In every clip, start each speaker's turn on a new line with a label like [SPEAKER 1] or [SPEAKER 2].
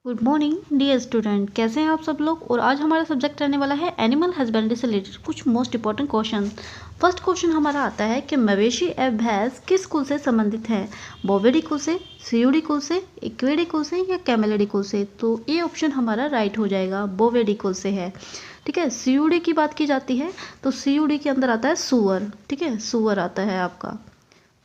[SPEAKER 1] Good morning dear student, कैसे हैं आप सब लोग। और आज हमारा सब्जेक्ट रहने वाला है एनिमल हस्बेंड्री से रिलेटेड कुछ most important question. First question हमारा आता है कि मवेशी एवं भैंस किस कुल से संबंधित है, बोविडी कुल से, सियूडी कुल से, इक्विडी कुल से या कैमेलिडी कुल से। तो ये ऑप्शन हमारा राइट हो जाएगा, बोविडी कुल से है। ठीक है, सियूडी की बात की जाती है तो सियूडी के अंदर आता है सूअर। ठीक है, सूअर आता है आपका,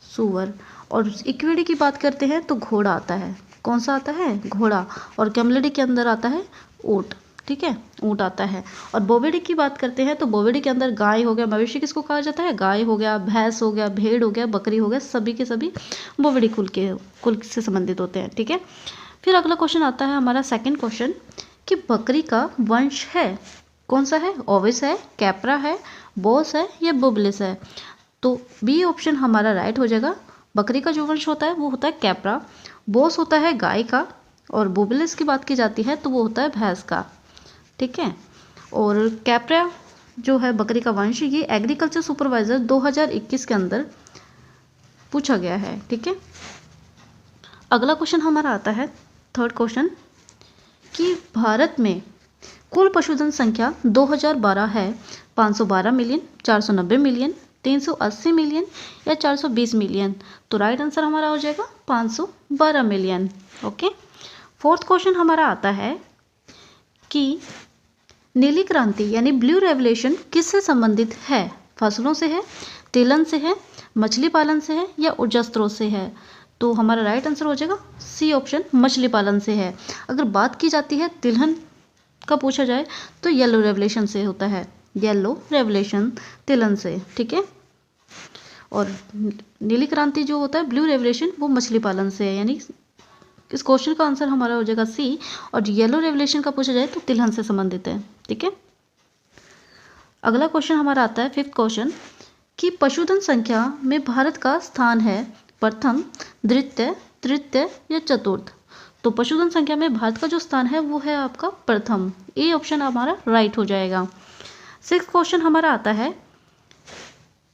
[SPEAKER 1] सूअर। और इक्विडी की बात करते हैं तो घोड़ा आता है। कौन सा आता है? घोड़ा। और कैमलिडी के अंदर आता है ऊँट। ठीक है, ऊँट आता है। और बोविडी की बात करते हैं तो बोविडी के अंदर गाय हो गया, मवेशी किसको कहा जाता है? गाय हो गया, भैंस हो गया, भेड़ हो गया, बकरी हो गया, सभी के सभी बोविडी कुल से संबंधित होते हैं। ठीक है, फिर अगला क्वेश्चन आता है हमारा सेकंड क्वेश्चन कि बकरी का वंश है कौन सा है? ओविस है, कैप्रा है, बोस है या बुबलिस है। तो बी ऑप्शन हमारा राइट हो जाएगा। बकरी का जो वंश होता है वो होता है कैप्रा, बोस होता है गाय का, और बुबलिस की बात की जाती है तो वो होता है भैंस का। ठीक है, और कैप्रा जो है बकरी का वंश, ये एग्रीकल्चर सुपरवाइजर 2021 के अंदर पूछा गया है। ठीक है, अगला क्वेश्चन हमारा आता है थर्ड क्वेश्चन कि भारत में कुल पशुधन संख्या 2012 है 512 मिलियन, 490 मिलियन, 380 मिलियन या 420 मिलियन। तो राइट आंसर हमारा हो जाएगा 512 मिलियन। ओके, फोर्थ क्वेश्चन हमारा आता है कि नीली क्रांति यानी ब्लू रेवोल्यूशन किससे संबंधित है? फसलों से है, तिलहन से है, मछली पालन से है या ऊर्जा स्रोत से है। तो हमारा राइट आंसर हो जाएगा सी ऑप्शन, मछली पालन से है। अगर बात की जाती है तिलहन का पूछा जाए तो येलो रेवोल्यूशन से होता है, येलो रेवोल्यूशन तिलहन से। ठीक है, और नीली क्रांति जो होता है ब्लू रेवोल्यूशन वो मछली पालन से है, यानी इस क्वेश्चन का आंसर हमारा हो जाएगा सी। और येलो रेवोल्यूशन का पूछा जाए तो तिलहन से संबंधित है। ठीक है, अगला क्वेश्चन हमारा आता है फिफ्थ क्वेश्चन कि पशुधन संख्या में भारत का स्थान है प्रथम, द्वितीय, तृतीय या चतुर्थ। तो पशुधन संख्या में भारत का जो स्थान है वो है आपका प्रथम। ए ऑप्शन हमारा राइट हो जाएगा। सिक्स्थ क्वेश्चन हमारा आता है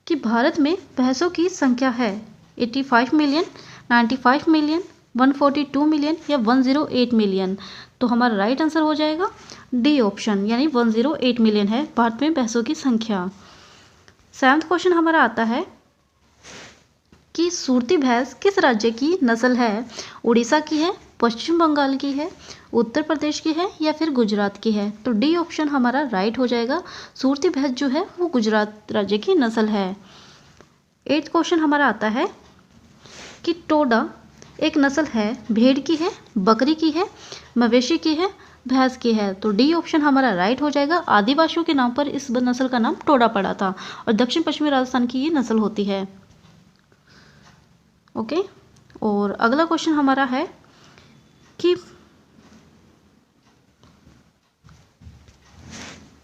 [SPEAKER 1] कि भारत में भैंसों की संख्या है 85 मिलियन, 95 मिलियन, 142 मिलियन या 108 मिलियन। तो हमारा राइट आंसर हो जाएगा डी ऑप्शन, यानी 108 मिलियन है भारत में भैंसों की संख्या। सेवंथ क्वेश्चन हमारा आता है कि सूरती भैंस किस राज्य की नस्ल है? उड़ीसा की है, पश्चिम बंगाल की है, उत्तर प्रदेश की है या फिर गुजरात की है। तो डी ऑप्शन हमारा राइट हो जाएगा। सूरती भैंस जो है वो गुजरात राज्य की नस्ल है। एट्थ क्वेश्चन हमारा आता है कि टोडा एक नस्ल है, भेड़ की है, बकरी की है, मवेशी की है, भैंस की है। तो डी ऑप्शन हमारा राइट हो जाएगा। आदिवासियों के नाम पर इस नस्ल का नाम टोडा पड़ा था और दक्षिण पश्चिमी राजस्थान की ये नस्ल होती है। ओके, और अगला क्वेश्चन हमारा है कि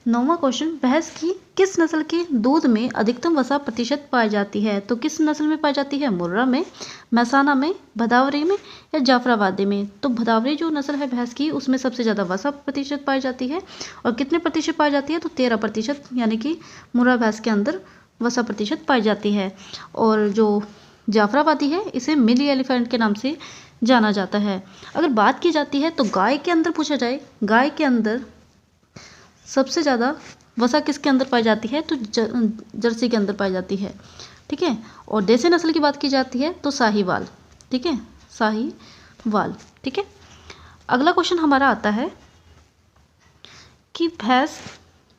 [SPEAKER 1] नौवां क्वेश्चन, भैंस की किस नस्ल के दूध में अधिकतम वसा प्रतिशत पाई जाती है? तो किस नस्ल में पाई जाती है? मुर्रा में, मैसाना में, भदावरी में या जाफराबादी में। तो भदावरी जो नस्ल है भैंस की उसमें सबसे ज़्यादा वसा प्रतिशत पाई जाती है। और कितने प्रतिशत पाई जाती है? तो 13%, यानी कि मुर्रा भैंस के अंदर वसा प्रतिशत पाई जाती है। और जो जाफराबादी है इसे मिली एलिफेंट के नाम से जाना जाता है। अगर बात की जाती है तो गाय के अंदर पूछा जाए, गाय के अंदर सबसे ज़्यादा वसा किसके अंदर पाई जाती है? तो जर्सी के अंदर पाई जाती है। ठीक है, और देसी नस्ल की बात की जाती है तो साहीवाल। ठीक है, साहीवाल। ठीक है, अगला क्वेश्चन हमारा आता है कि भैंस,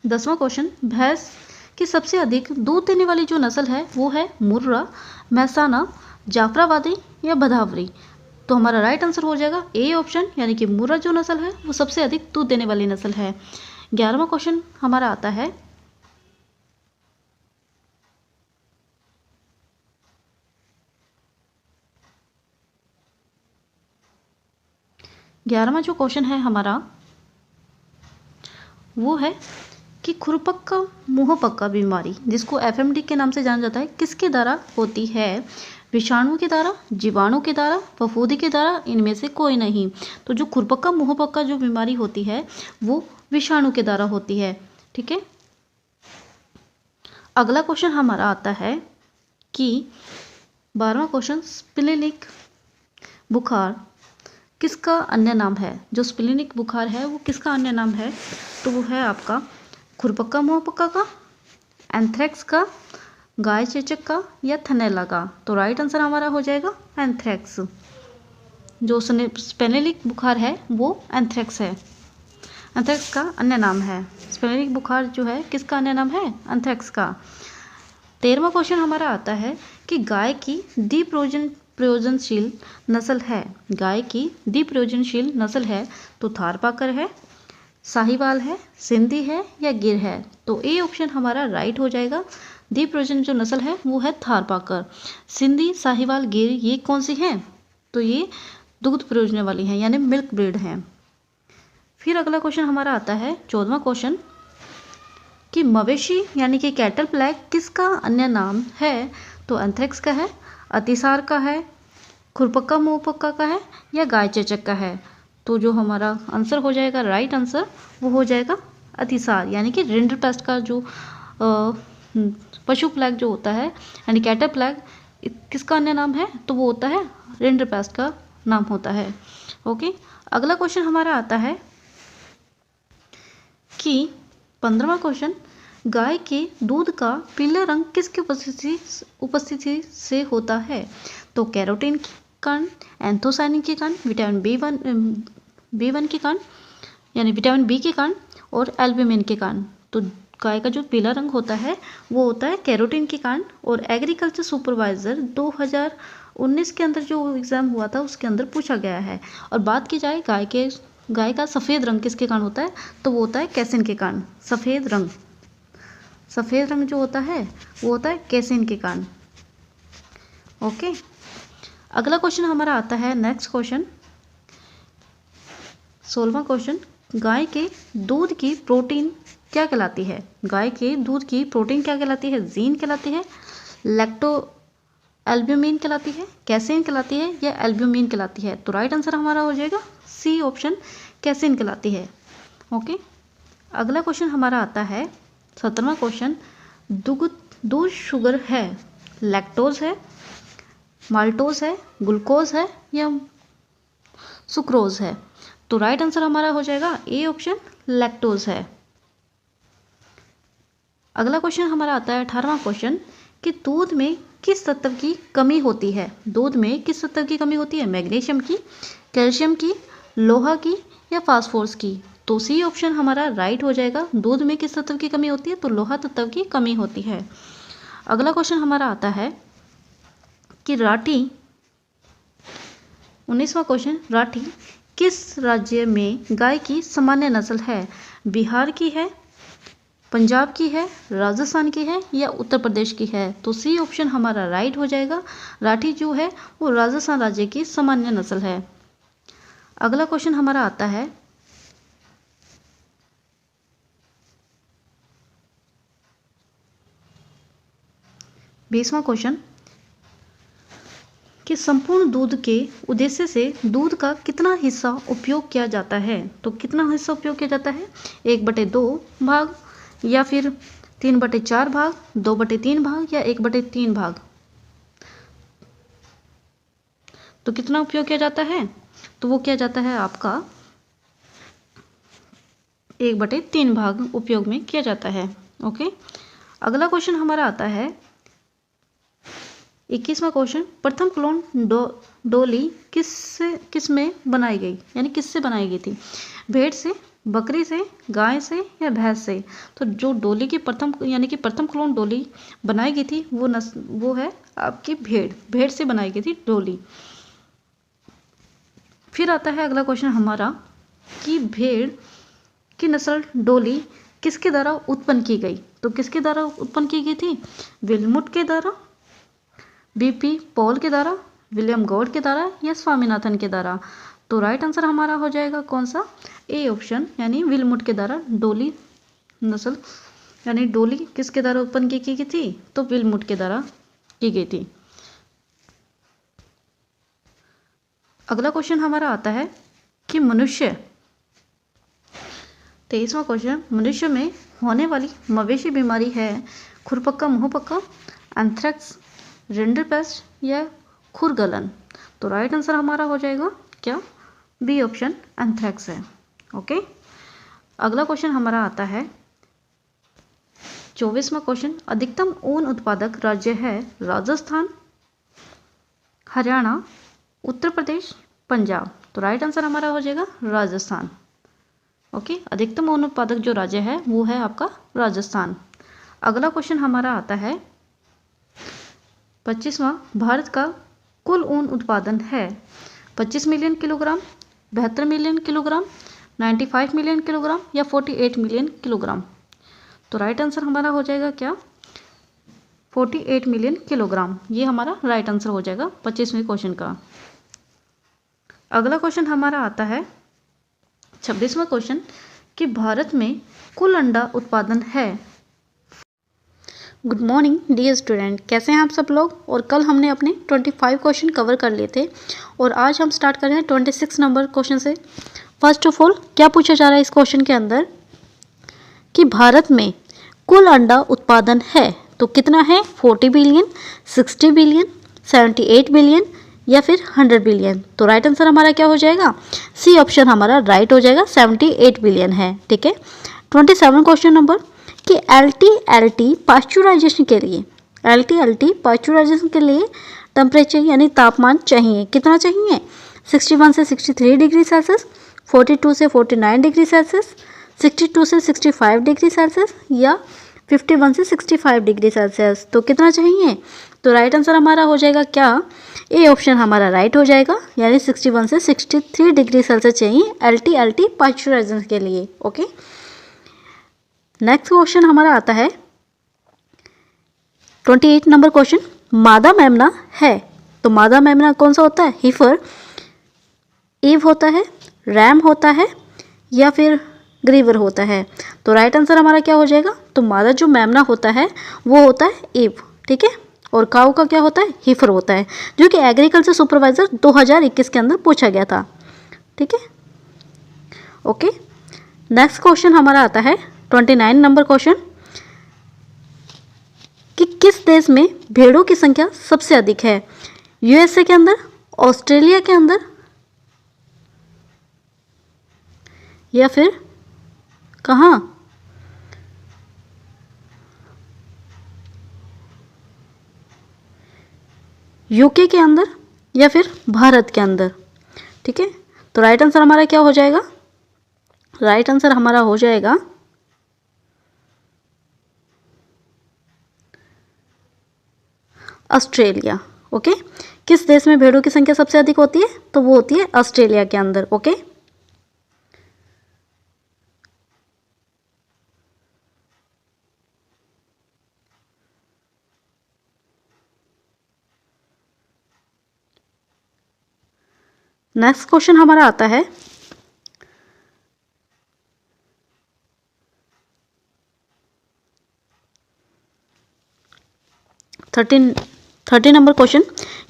[SPEAKER 1] 10वां क्वेश्चन, भैंस की सबसे अधिक दूध देने वाली जो नस्ल है वो है मुर्रा, मैसाना, जाफराबादी या भदावरी। तो हमारा राइट आंसर हो जाएगा ए ऑप्शन, यानी कि मुर्रा जो नस्ल है वो सबसे अधिक दूध देने वाली नस्ल है। 11वां क्वेश्चन हमारा आता है जो क्वेश्चन है हमारा वो है कि खुरपक्का मुंहपक्का बीमारी, जिसको एफएमडी के नाम से जाना जाता है, किसके द्वारा होती है? विषाणु के द्वारा, जीवाणु के द्वारा, फफूंदी के द्वारा, इनमें से कोई नहीं। तो जो खुरपक्का मुंहपक्का जो बीमारी होती है वो विषाणु के द्वारा होती है। ठीक है, अगला क्वेश्चन हमारा आता है कि 12वां क्वेश्चन, स्पिलेलिक बुखार किसका अन्य नाम है? जो स्प्लेनिक बुखार है वो किसका अन्य नाम है? तो वो है आपका खुरपक्का मुंहपक्का का, एंथ्रेक्स का, गाय चेचक का या थनैला का। तो राइट आंसर हमारा हो जाएगा एंथ्रेक्स। जो स्पेनिक बुखार है वो एंथ्रेक्स है, एंथ्रेक्स का अन्य नाम है। स्पेनिक बुखार जो है किसका अन्य नाम है? एंथ्रेक्स का। 13वां क्वेश्चन हमारा आता है कि गाय की प्रयोजनशील नस्ल है। गाय की प्रयोजनशील नस्ल है तो थारपाकर है, साहिवाल है, सिंधी है या गिर है। तो ए ऑप्शन हमारा राइट हो जाएगा। प्रयोजन जो नस्ल है वो है थारपाकर। सिंधी, साहिवाल, गिर ये कौन सी हैं? तो ये दुग्ध प्रयोजन वाली हैं, यानी मिल्क ब्रीड हैं। फिर अगला क्वेश्चन हमारा आता है 14वां क्वेश्चन कि मवेशी यानी कि कैटल प्लैग किसका अन्य नाम है? तो एंथ्रेक्स का है, अतिसार का है, खुरपक्का मुंहपक्का का है या गाय चेचक का है। तो जो हमारा आंसर हो जाएगा, राइट आंसर वो हो जाएगा अतिसार, यानी कि रिंडरपेस्ट का जो पशु प्लैग जो होता है यानी कैटल प्लैग किसका अन्य नाम है? तो वो होता है रिंडरपेस्ट का नाम होता है। ओके, अगला क्वेश्चन हमारा आता है कि 15वां क्वेश्चन गाय के दूध का पीला रंग किसकी उपस्थिति से होता है? तो कैरोटीन के कारण, एंथोसायनिन के कारण, विटामिन B1 के कारण यानी विटामिन बी के कारण और एल्ब्यूमिन के कारण। तो गाय का जो पीला रंग होता है वो होता है कैरोटीन के कारण। और एग्रीकल्चर सुपरवाइजर 2019 के अंदर जो एग्ज़ाम हुआ था उसके अंदर पूछा गया है। और बात की जाए गाय का सफ़ेद रंग किसके कारण होता है? तो वो होता है कैसिन के कारण। सफ़ेद रंग जो होता है वो होता है कैसिन के कारण। ओके, अगला क्वेश्चन हमारा आता है नेक्स्ट क्वेश्चन 16वां क्वेश्चन गाय के दूध की प्रोटीन क्या कहलाती है? गाय के दूध की प्रोटीन क्या कहलाती है? जीन कहलाती है, लैक्टो एल्ब्यूमिन कहलाती है, कैसेन कहलाती है या एल्ब्यूमिन कहलाती है। तो राइट आंसर हमारा हो जाएगा सी ऑप्शन, कैसेन कहलाती है। ओके, अगला क्वेश्चन हमारा आता है 17वां क्वेश्चन दूध शुगर है, लैक्टोज है, माल्टोज है, ग्लूकोज है या सुक्रोज है। तो राइट आंसर हमारा हो जाएगा ए ऑप्शन, लैक्टोज है। अगला क्वेश्चन हमारा आता है 18वां क्वेश्चन कि दूध में किस तत्व की कमी होती है? दूध में किस तत्व की कमी होती है? मैग्नीशियम की, कैल्शियम की, लोहा की या फास्फोरस की। तो सी ऑप्शन हमारा राइट हो जाएगा। दूध में किस तत्व की कमी होती है? तो लोहा तत्व की कमी होती है। अगला क्वेश्चन हमारा आता है कि राठी 19वां क्वेश्चन राठी किस राज्य में गाय की सामान्य नस्ल है? बिहार की है, पंजाब की है, राजस्थान की है या उत्तर प्रदेश की है। तो सी ऑप्शन हमारा राइट हो जाएगा। राठी जो है वो राजस्थान राज्य की सामान्य नस्ल है। अगला क्वेश्चन हमारा आता है बीसवां क्वेश्चन कि संपूर्ण दूध के उद्देश्य से दूध का कितना हिस्सा उपयोग किया जाता है? तो कितना हिस्सा उपयोग किया जाता है? 1/2 भाग या फिर 3/4 भाग, 2/3 भाग या 1/3 भाग। तो कितना उपयोग किया जाता है? तो वो किया जाता है आपका 1/3 भाग उपयोग में किया जाता है। ओके, अगला क्वेश्चन हमारा आता है 21वां क्वेश्चन प्रथम क्लोन डोली किस में बनाई गई, यानी किससे बनाई गई थी? भेड़ से, बकरी से, गाय से या भैंस से। तो जो डोली की प्रथम क्लोन डोली बनाई गई थी वो है आपकी भेड़ से बनाई गई थी डोली। फिर आता है अगला क्वेश्चन हमारा कि भेड़ की नस्ल डोली किसके द्वारा उत्पन्न की गई? तो किसके द्वारा उत्पन्न की गई थी? विल्मुट के द्वारा, बीपी पॉल के द्वारा, विलियम गॉड के द्वारा या स्वामीनाथन के द्वारा। तो राइट आंसर हमारा हो जाएगा कौन सा? ए ऑप्शन, यानी विल्मुट के द्वारा डोली नस्ल यानी डोली किसके द्वारा उत्पन्न की गई थी? तो विल्मुट के द्वारा की गई थी। अगला क्वेश्चन हमारा आता है कि मनुष्य 23वां क्वेश्चन मनुष्य में होने वाली मवेशी बीमारी है खुरपक्का मुंहपक्का, एंथ्रेक्स, रिंडरपेस्ट या खुरगलन। तो राइट आंसर हमारा हो जाएगा क्या? बी ऑप्शन एंथ्रेक्स है। ओके, अगला क्वेश्चन हमारा आता है 24वां क्वेश्चन, अधिकतम ऊन उत्पादक राज्य है राजस्थान, हरियाणा, उत्तर प्रदेश, पंजाब। तो राइट आंसर हमारा हो जाएगा राजस्थान। ओके, अधिकतम ऊन उत्पादक जो राज्य है वो है आपका राजस्थान। अगला क्वेश्चन हमारा आता है 25वां, भारत का कुल ऊन उत्पादन है 25 million kilogram, 72 million kilogram, 95 million kilogram या 48 मिलियन किलोग्राम। तो राइट आंसर हमारा हो जाएगा क्या, 48 मिलियन किलोग्राम। ये हमारा राइट आंसर हो जाएगा 25वें क्वेश्चन का। अगला क्वेश्चन हमारा आता है 26वां क्वेश्चन कि भारत में कुल अंडा उत्पादन है। गुड मॉर्निंग डियर स्टूडेंट, कैसे हैं आप सब लोग। और कल हमने अपने 25 क्वेश्चन कवर कर लिए थे और आज हम स्टार्ट कर रहे हैं 26 नंबर क्वेश्चन से। फर्स्ट ऑफ ऑल क्या पूछा जा रहा है इस क्वेश्चन के अंदर कि भारत में कुल अंडा उत्पादन है तो कितना है, 40 बिलियन, 60 बिलियन, 78 बिलियन या फिर 100 बिलियन। तो राइट आंसर हमारा क्या हो जाएगा, सी ऑप्शन हमारा राइट हो जाएगा, 78 बिलियन है। ठीक है, 27 क्वेश्चन नंबर कि एलटी पाश्चुराइजेशन के लिए पाश्चुराइजेशन के लिए टेम्परेचर यानी तापमान चाहिए, कितना चाहिए, 61 से 63 डिग्री सेल्सियस, 42 से 49 डिग्री सेल्सियस, 62 से 65 डिग्री सेल्सियस या 51 से 65 डिग्री सेल्सियस। तो कितना चाहिए, तो राइट आंसर हमारा हो जाएगा क्या, ए ऑप्शन हमारा राइट हो जाएगा, यानी 61 से 63 डिग्री सेल्सियस चाहिए एलटी पाश्चुराइजेशन के लिए। ओके, नेक्स्ट क्वेश्चन हमारा आता है 28 नंबर क्वेश्चन, मादा मेमना है तो मादा मेमना कौन सा होता है, हीफर, ईव होता है, रैम होता है या फिर ग्रीवर होता है। तो राइट आंसर हमारा क्या हो जाएगा, तो मादा जो मेमना होता है वो होता है ईव। ठीक है, और काऊ का क्या होता है, हीफर होता है, जो कि एग्रीकल्चर सुपरवाइजर 2021 के अंदर पूछा गया था। ठीक है, ओके, नेक्स्ट क्वेश्चन हमारा आता है 29 नंबर क्वेश्चन कि किस देश में भेड़ों की संख्या सबसे अधिक है, यूएसए के अंदर, ऑस्ट्रेलिया के अंदर या फिर कहाँ, यूके के अंदर या फिर भारत के अंदर। ठीक है, तो राइट आंसर हमारा क्या हो जाएगा, राइट आंसर हमारा हो जाएगा ऑस्ट्रेलिया। ओके, किस देश में भेड़ों की संख्या सबसे अधिक होती है, तो वो होती है ऑस्ट्रेलिया के अंदर। ओके, नेक्स्ट क्वेश्चन हमारा आता है 30 नंबर क्वेश्चन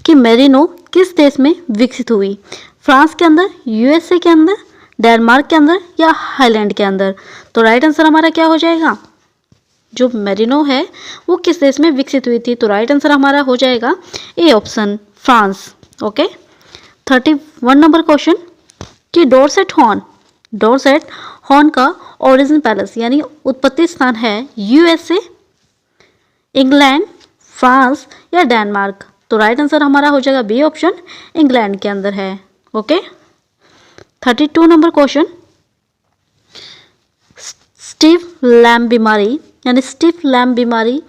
[SPEAKER 1] कि मेरिनो किस देश में विकसित हुई, फ्रांस के अंदर, यूएसए के अंदर, डेनमार्क के अंदर या हाईलैंड के अंदर। तो राइट आंसर हमारा क्या हो जाएगा, जो मेरिनो है वो किस देश में विकसित हुई थी। तो राइट आंसर हमारा हो जाएगा A option, France. Okay, 31 number question कि डोरसेट हॉर्न का ओरिजिन पैलेस यानी उत्पत्ति स्थान है यूएसए, इंग्लैंड, फ्रांस या डेनमार्क। तो राइट आंसर हमारा हो जाएगा बी ऑप्शन, इंग्लैंड के अंदर है। ओके, 32 नंबर क्वेश्चन स्टीफ लैम्ब बीमारी यानी स्टीफ लैम्ब बीमारी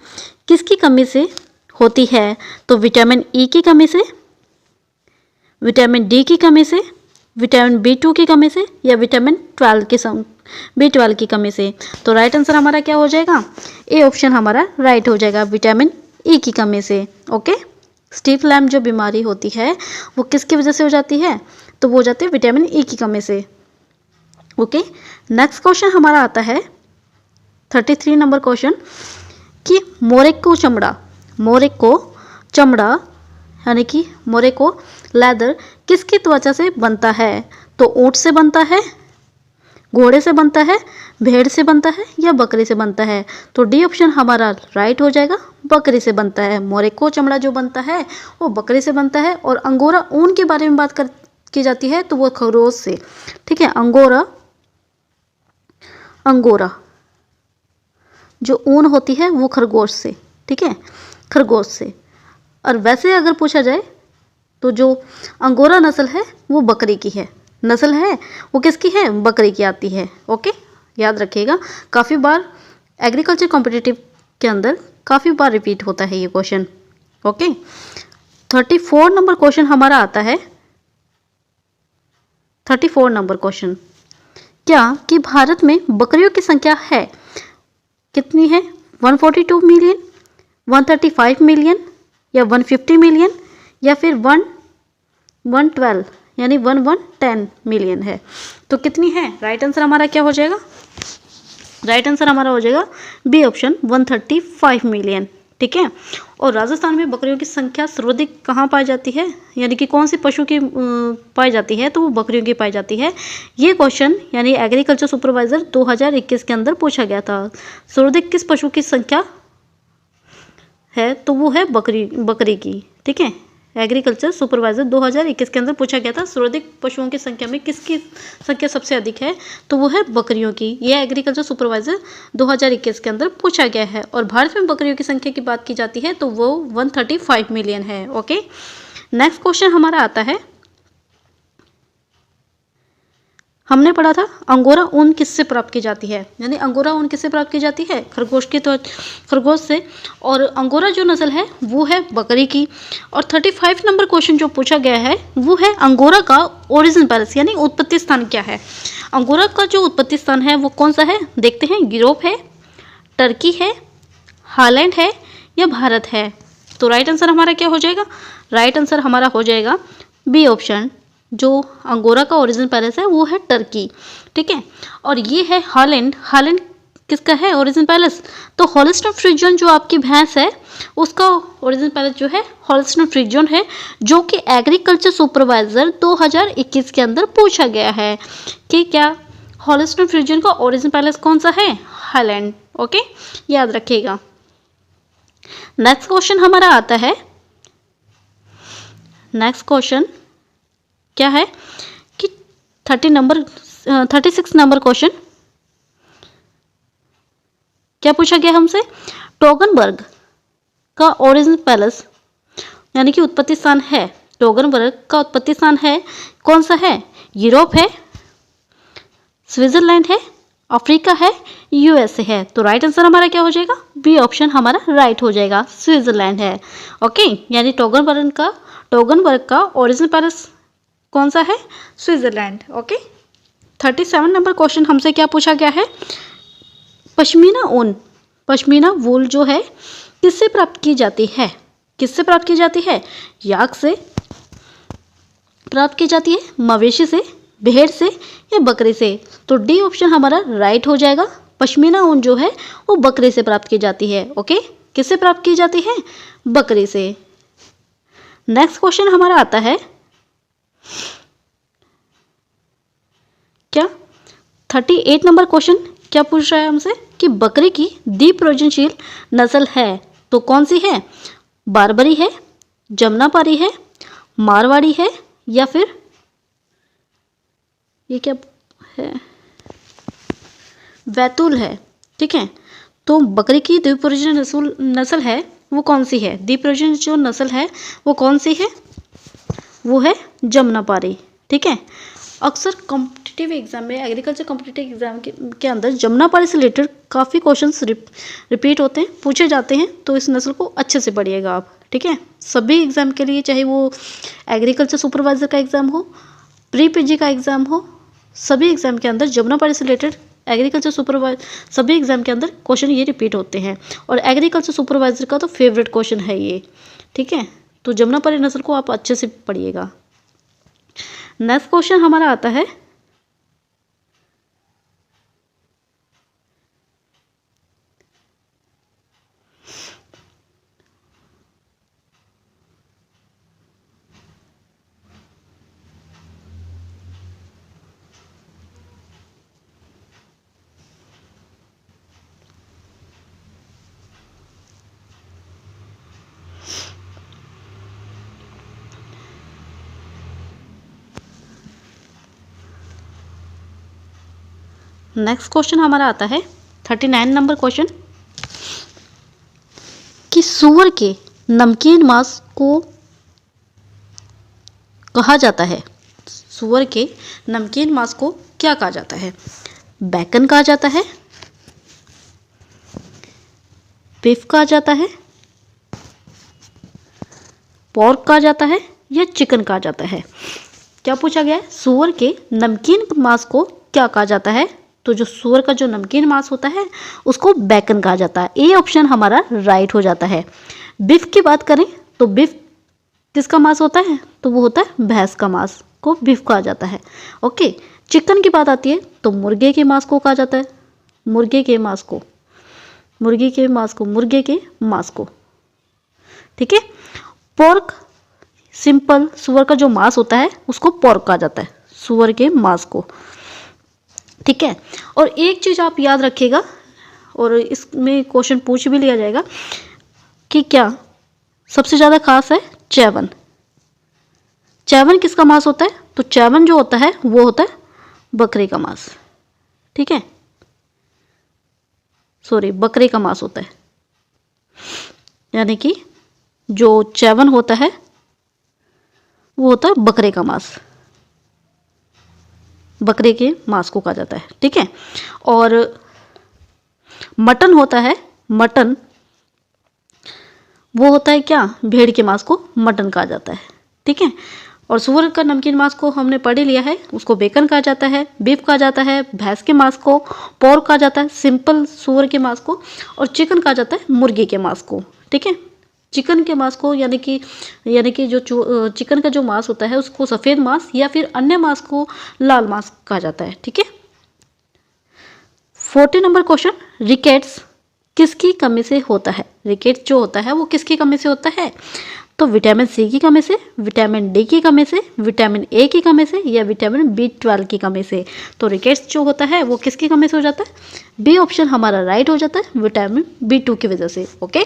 [SPEAKER 1] किसकी कमी से होती है, तो विटामिन ई की कमी से, विटामिन डी की कमी से, विटामिन B2 की कमी से या विटामिन B12 की कमी से। तो राइट आंसर हमारा क्या हो जाएगा, ए ऑप्शन हमारा राइट हो जाएगा, विटामिन ई की कमी से। ओके, स्टीफ लैम्ब जो बीमारी होती है वो किसकी वजह से हो जाती है, तो वो हो जाती है विटामिन ई की कमी से। ओके, नेक्स्ट क्वेश्चन हमारा आता है 33 नंबर क्वेश्चन कि मोरक्को चमड़ा यानी कि मोरक्को लेदर किसकी त्वचा से बनता है, तो ऊंट से बनता है, घोड़े से बनता है, भेड़ से बनता है या बकरी से बनता है। तो डी ऑप्शन हमारा राइट हो जाएगा, बकरी से बनता है। मोरक्को चमड़ा जो बनता है वो बकरी से बनता है। और अंगोरा ऊन के बारे में बात की जाती है? तो वो खरगोश से, ठीक है। अंगोरा, अंगोरा जो ऊन होती है वो खरगोश से, ठीक है, खरगोश से। और वैसे अगर पूछा जाए तो जो अंगोरा नस्ल है वो बकरी की है, नस्ल है वो किसकी है? बकरी की आती है। ओके, याद रखिएगा, काफ़ी बार एग्रीकल्चर कॉम्पिटिटिव के अंदर काफ़ी बार रिपीट होता है ये क्वेश्चन। ओके, 34 नंबर क्वेश्चन हमारा आता है। 34 नंबर क्वेश्चन, क्या कि भारत में बकरियों की संख्या है कितनी है? 142 मिलियन, 135 मिलियन, या 150 मिलियन, या फिर 112 यानी 1110 मिलियन है? तो कितनी है? राइट आंसर हमारा क्या हो जाएगा? राइट आंसर हमारा हो जाएगा बी ऑप्शन 135 मिलियन, ठीक है। और राजस्थान में बकरियों की संख्या सर्वाधिक कहाँ पाई जाती है, यानी कि कौन से पशु की पाई जाती है? तो वो बकरियों की पाई जाती है। ये क्वेश्चन यानी एग्रीकल्चर सुपरवाइजर 2021 के अंदर पूछा गया था। सर्वाधिक किस पशु की संख्या है? तो वो है बकरी की, ठीक है। एग्रीकल्चर सुपरवाइजर 2021 के अंदर पूछा गया था सर्वाधिक पशुओं की संख्या में किसकी संख्या सबसे अधिक है? तो वो है बकरियों की। यह एग्रीकल्चर सुपरवाइजर 2021 के अंदर पूछा गया है। और भारत में बकरियों की संख्या की बात की जाती है तो वो 135 मिलियन है। ओके, नेक्स्ट क्वेश्चन हमारा आता है, हमने पढ़ा था अंगोरा ऊन किससे प्राप्त की जाती है, यानी अंगोरा ऊन किससे प्राप्त की जाती है? खरगोश की, तो खरगोश से। और अंगोरा जो नस्ल है वो है बकरी की। और 35 नंबर क्वेश्चन जो पूछा गया है वो है अंगोरा का ओरिजिन पैलेस यानी उत्पत्ति स्थान क्या है? अंगोरा का जो उत्पत्ति स्थान है वो कौन सा है? देखते हैं, यूरोप है, टर्की है, हॉलैंड है, या भारत है? तो राइट आंसर हमारा क्या हो जाएगा? राइट आंसर हमारा हो जाएगा बी ऑप्शन, जो अंगोरा का ओरिजिन पैलेस है वो है टर्की, ठीक है। और ये है हॉलैंड। हॉलैंड किसका है ओरिजिन पैलेस? तो हॉल्स्टीन फ्रिजियन जो आपकी भैंस है उसका ओरिजिन पैलेस जो है हॉल्स्टीन फ्रिजियन है, जो कि एग्रीकल्चर सुपरवाइजर 2021 के अंदर पूछा गया है कि क्या हॉल्स्टीन फ्रिजियन का ओरिजिन पैलेस कौन सा है? हॉलैंड। ओके, याद रखिएगा। नेक्स्ट क्वेश्चन हमारा आता है, नेक्स्ट क्वेश्चन क्या है कि 36 नंबर क्वेश्चन क्या पूछा गया हमसे? टोगनबर्ग का ओरिजिन पैलेस यानी कि उत्पत्ति स्थान है, टोगनबर्ग का उत्पत्ति स्थान है कौन सा है? यूरोप है, स्विट्जरलैंड है, अफ्रीका है, यूएसए है? तो राइट आंसर हमारा क्या हो जाएगा? बी ऑप्शन हमारा राइट हो जाएगा, स्विट्जरलैंड है। ओके, यानी टोगनबर्ग का ओरिजिन पैलेस कौन सा है? स्विट्जरलैंड। ओके, 37 नंबर क्वेश्चन हमसे क्या पूछा गया है? पश्मीना ऊन, पश्मीना वूल जो है किससे प्राप्त की जाती है? किससे प्राप्त की जाती है? याक से प्राप्त की जाती है, मवेशी से, भेड़ से, या बकरी से? तो डी ऑप्शन हमारा राइट हो जाएगा। पश्मीना ऊन जो है वो बकरी से प्राप्त की जाती है। ओके, किससे प्राप्त की जाती है? बकरी से। नेक्स्ट क्वेश्चन हमारा आता है क्या 38 नंबर क्वेश्चन क्या पूछ रहा है हमसे कि बकरी की द्विप्रजनशील नस्ल है तो कौन सी है? बारबरी है, जमुनापारी है, मारवाड़ी है, या फिर ये क्या है, बैतूल है, ठीक है। तो बकरी की द्विप्रजन नस्ल है वो कौन सी है? द्विप्रजन जो नस्ल है वो कौन सी है? वो है जमुनापारी, ठीक है। अक्सर कॉम्पिटिटिव एग्जाम में, एग्रीकल्चर कॉम्पिटिटिव एग्जाम के अंदर जमुनापारी से रिलेटेड काफ़ी क्वेश्चंस रिपीट होते हैं, पूछे जाते हैं। तो इस नस्ल को अच्छे से पढ़िएगा आप, ठीक है। सभी एग्जाम के लिए, चाहे वो एग्रीकल्चर सुपरवाइजर का एग्जाम हो, प्री पीजी का एग्जाम हो, सभी एग्जाम के अंदर जमुनापारी से रिलेटेड एग्रीकल्चर सुपरवाइजर, सभी एग्जाम के अंदर क्वेश्चन ये रिपीट होते हैं। और एग्रीकल्चर सुपरवाइजर का तो फेवरेट क्वेश्चन है ये, ठीक है। तो जमुनापारी नस्ल को आप अच्छे से पढ़िएगा। नेक्स्ट क्वेश्चन हमारा आता है नेक्स्ट क्वेश्चन हमारा आता है 39 नंबर क्वेश्चन कि सूअर के नमकीन मांस को कहा जाता है, सूअर के नमकीन मांस को क्या कहा जाता है? बैकन कहा जाता है, बीफ कहा जाता है, पोर्क कहा जाता है या चिकन कहा जाता है? क्या पूछा गया है? सूअर के नमकीन मांस को क्या कहा जाता है? तो जो सूअर का जो नमकीन मांस होता है उसको बैकन कहा जाता है। ए ऑप्शन हमारा राइट हो जाता है। बीफ की बात करें तो बीफ किसका मांस होता है? तो वो होता है भैंस का मांस को बीफ कहा जाता है। ओके, चिकन की बात आती है तो मुर्गे के मांस को कहा जाता है, मुर्गे के मांस को, मुर्गी के मांस को, मुर्गे के मांस को। ठीक है, पोर्क सिंपल सूअर का जो मांस होता है उसको पोर्क कहा जाता है, सूअर के मांस को। ठीक है, और एक चीज आप याद रखिएगा और इसमें क्वेश्चन पूछ भी लिया जाएगा कि क्या सबसे ज्यादा खास है चैवन। चैवन किसका मांस होता है? तो चैवन जो होता है वो होता है बकरे का मांस। ठीक है, सॉरी, बकरे का मांस होता है, यानी कि जो चैवन होता है वो होता है बकरे का मांस, बकरे के मांस को कहा जाता है। ठीक है, और मटन होता है, मटन वो होता है क्या? भेड़ के मांस को मटन कहा जाता है। ठीक है, और सूअर का नमकीन मांस को हमने पढ़ ही लिया है, उसको बेकन कहा जाता है, बीफ कहा जाता है, भैंस के मांस को पोर्क कहा जाता है, सिंपल सूअर के मांस को, और चिकन कहा जाता है मुर्गी के मांस को। ठीक है, चिकन के मांस को यानी कि जो चिकन का जो मांस होता है उसको सफ़ेद मांस या फिर अन्य मांस को लाल मांस कहा जाता है। ठीक है, 40 नंबर क्वेश्चन, रिकेट्स किसकी कमी से होता है? रिकेट्स जो होता है वो किसकी कमी से होता है? तो विटामिन सी की कमी से, विटामिन डी की कमी से, विटामिन ए की कमी से या विटामिन B12 की कमी से? तो रिकेट्स जो होता है वो किसकी कमी से हो जाता है? बी ऑप्शन हमारा राइट हो जाता है, विटामिन B2 की वजह से। ओके,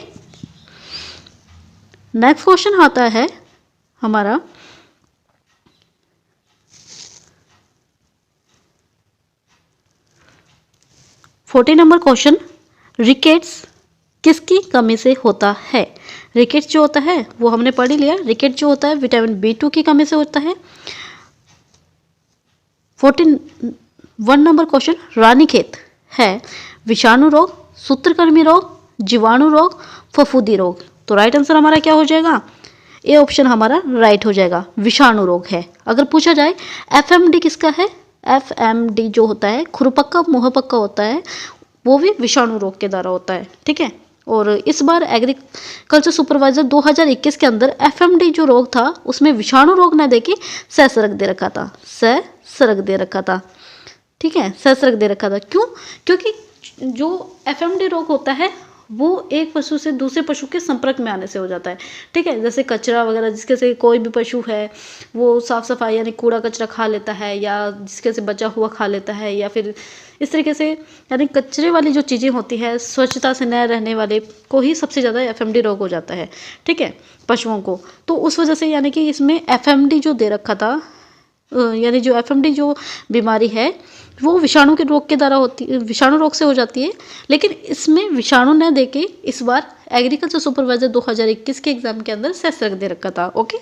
[SPEAKER 1] नेक्स्ट क्वेश्चन आता है हमारा 40 नंबर क्वेश्चन, रिकेट्स किसकी कमी से होता है? रिकेट्स जो होता है वो हमने पढ़ ही लिया, रिकेट जो होता है विटामिन B2 की कमी से होता है। 41 नंबर क्वेश्चन, रानीखेत है विषाणु रोग, सूत्रकृमि रोग, जीवाणु रोग, फफूंदी रोग? तो राइट आंसर हमारा क्या हो जाएगा? ए ऑप्शन हमारा राइट हो जाएगा, विषाणु रोग है। अगर पूछा जाए FMD किसका है? FMD जो होता है खुरपक्का मुंहपक्का होता है, वो भी विषाणु रोग के द्वारा होता है। ठीक है, और इस बार एग्रीकल्चर सुपरवाइजर 2021 के अंदर FMD जो रोग था उसमें विषाणु रोग न देके ससरक दे रखा था, ससरक दे रखा था। ठीक है, ससरक दे रखा था। क्यों? क्योंकि जो FMD रोग होता है वो एक पशु से दूसरे पशु के संपर्क में आने से हो जाता है। ठीक है, जैसे कचरा वगैरह जिसके से कोई भी पशु है वो साफ सफाई यानी कूड़ा कचरा खा लेता है, या जिसके से बचा हुआ खा लेता है, या फिर इस तरीके से यानी कचरे वाली जो चीज़ें होती है, स्वच्छता से न रहने वाले को ही सबसे ज़्यादा FMD रोग हो जाता है। ठीक है, पशुओं को। तो उस वजह से यानी कि इसमें FMD जो दे रखा था, यानी जो FMD जो बीमारी है वो विषाणु के रोग के द्वारा होती है, विषाणु रोग से हो जाती है। लेकिन इसमें विषाणु न देके इस बार एग्रीकल्चर सुपरवाइजर 2021 के एग्जाम के अंदर ससरक दे रखा था। ओके,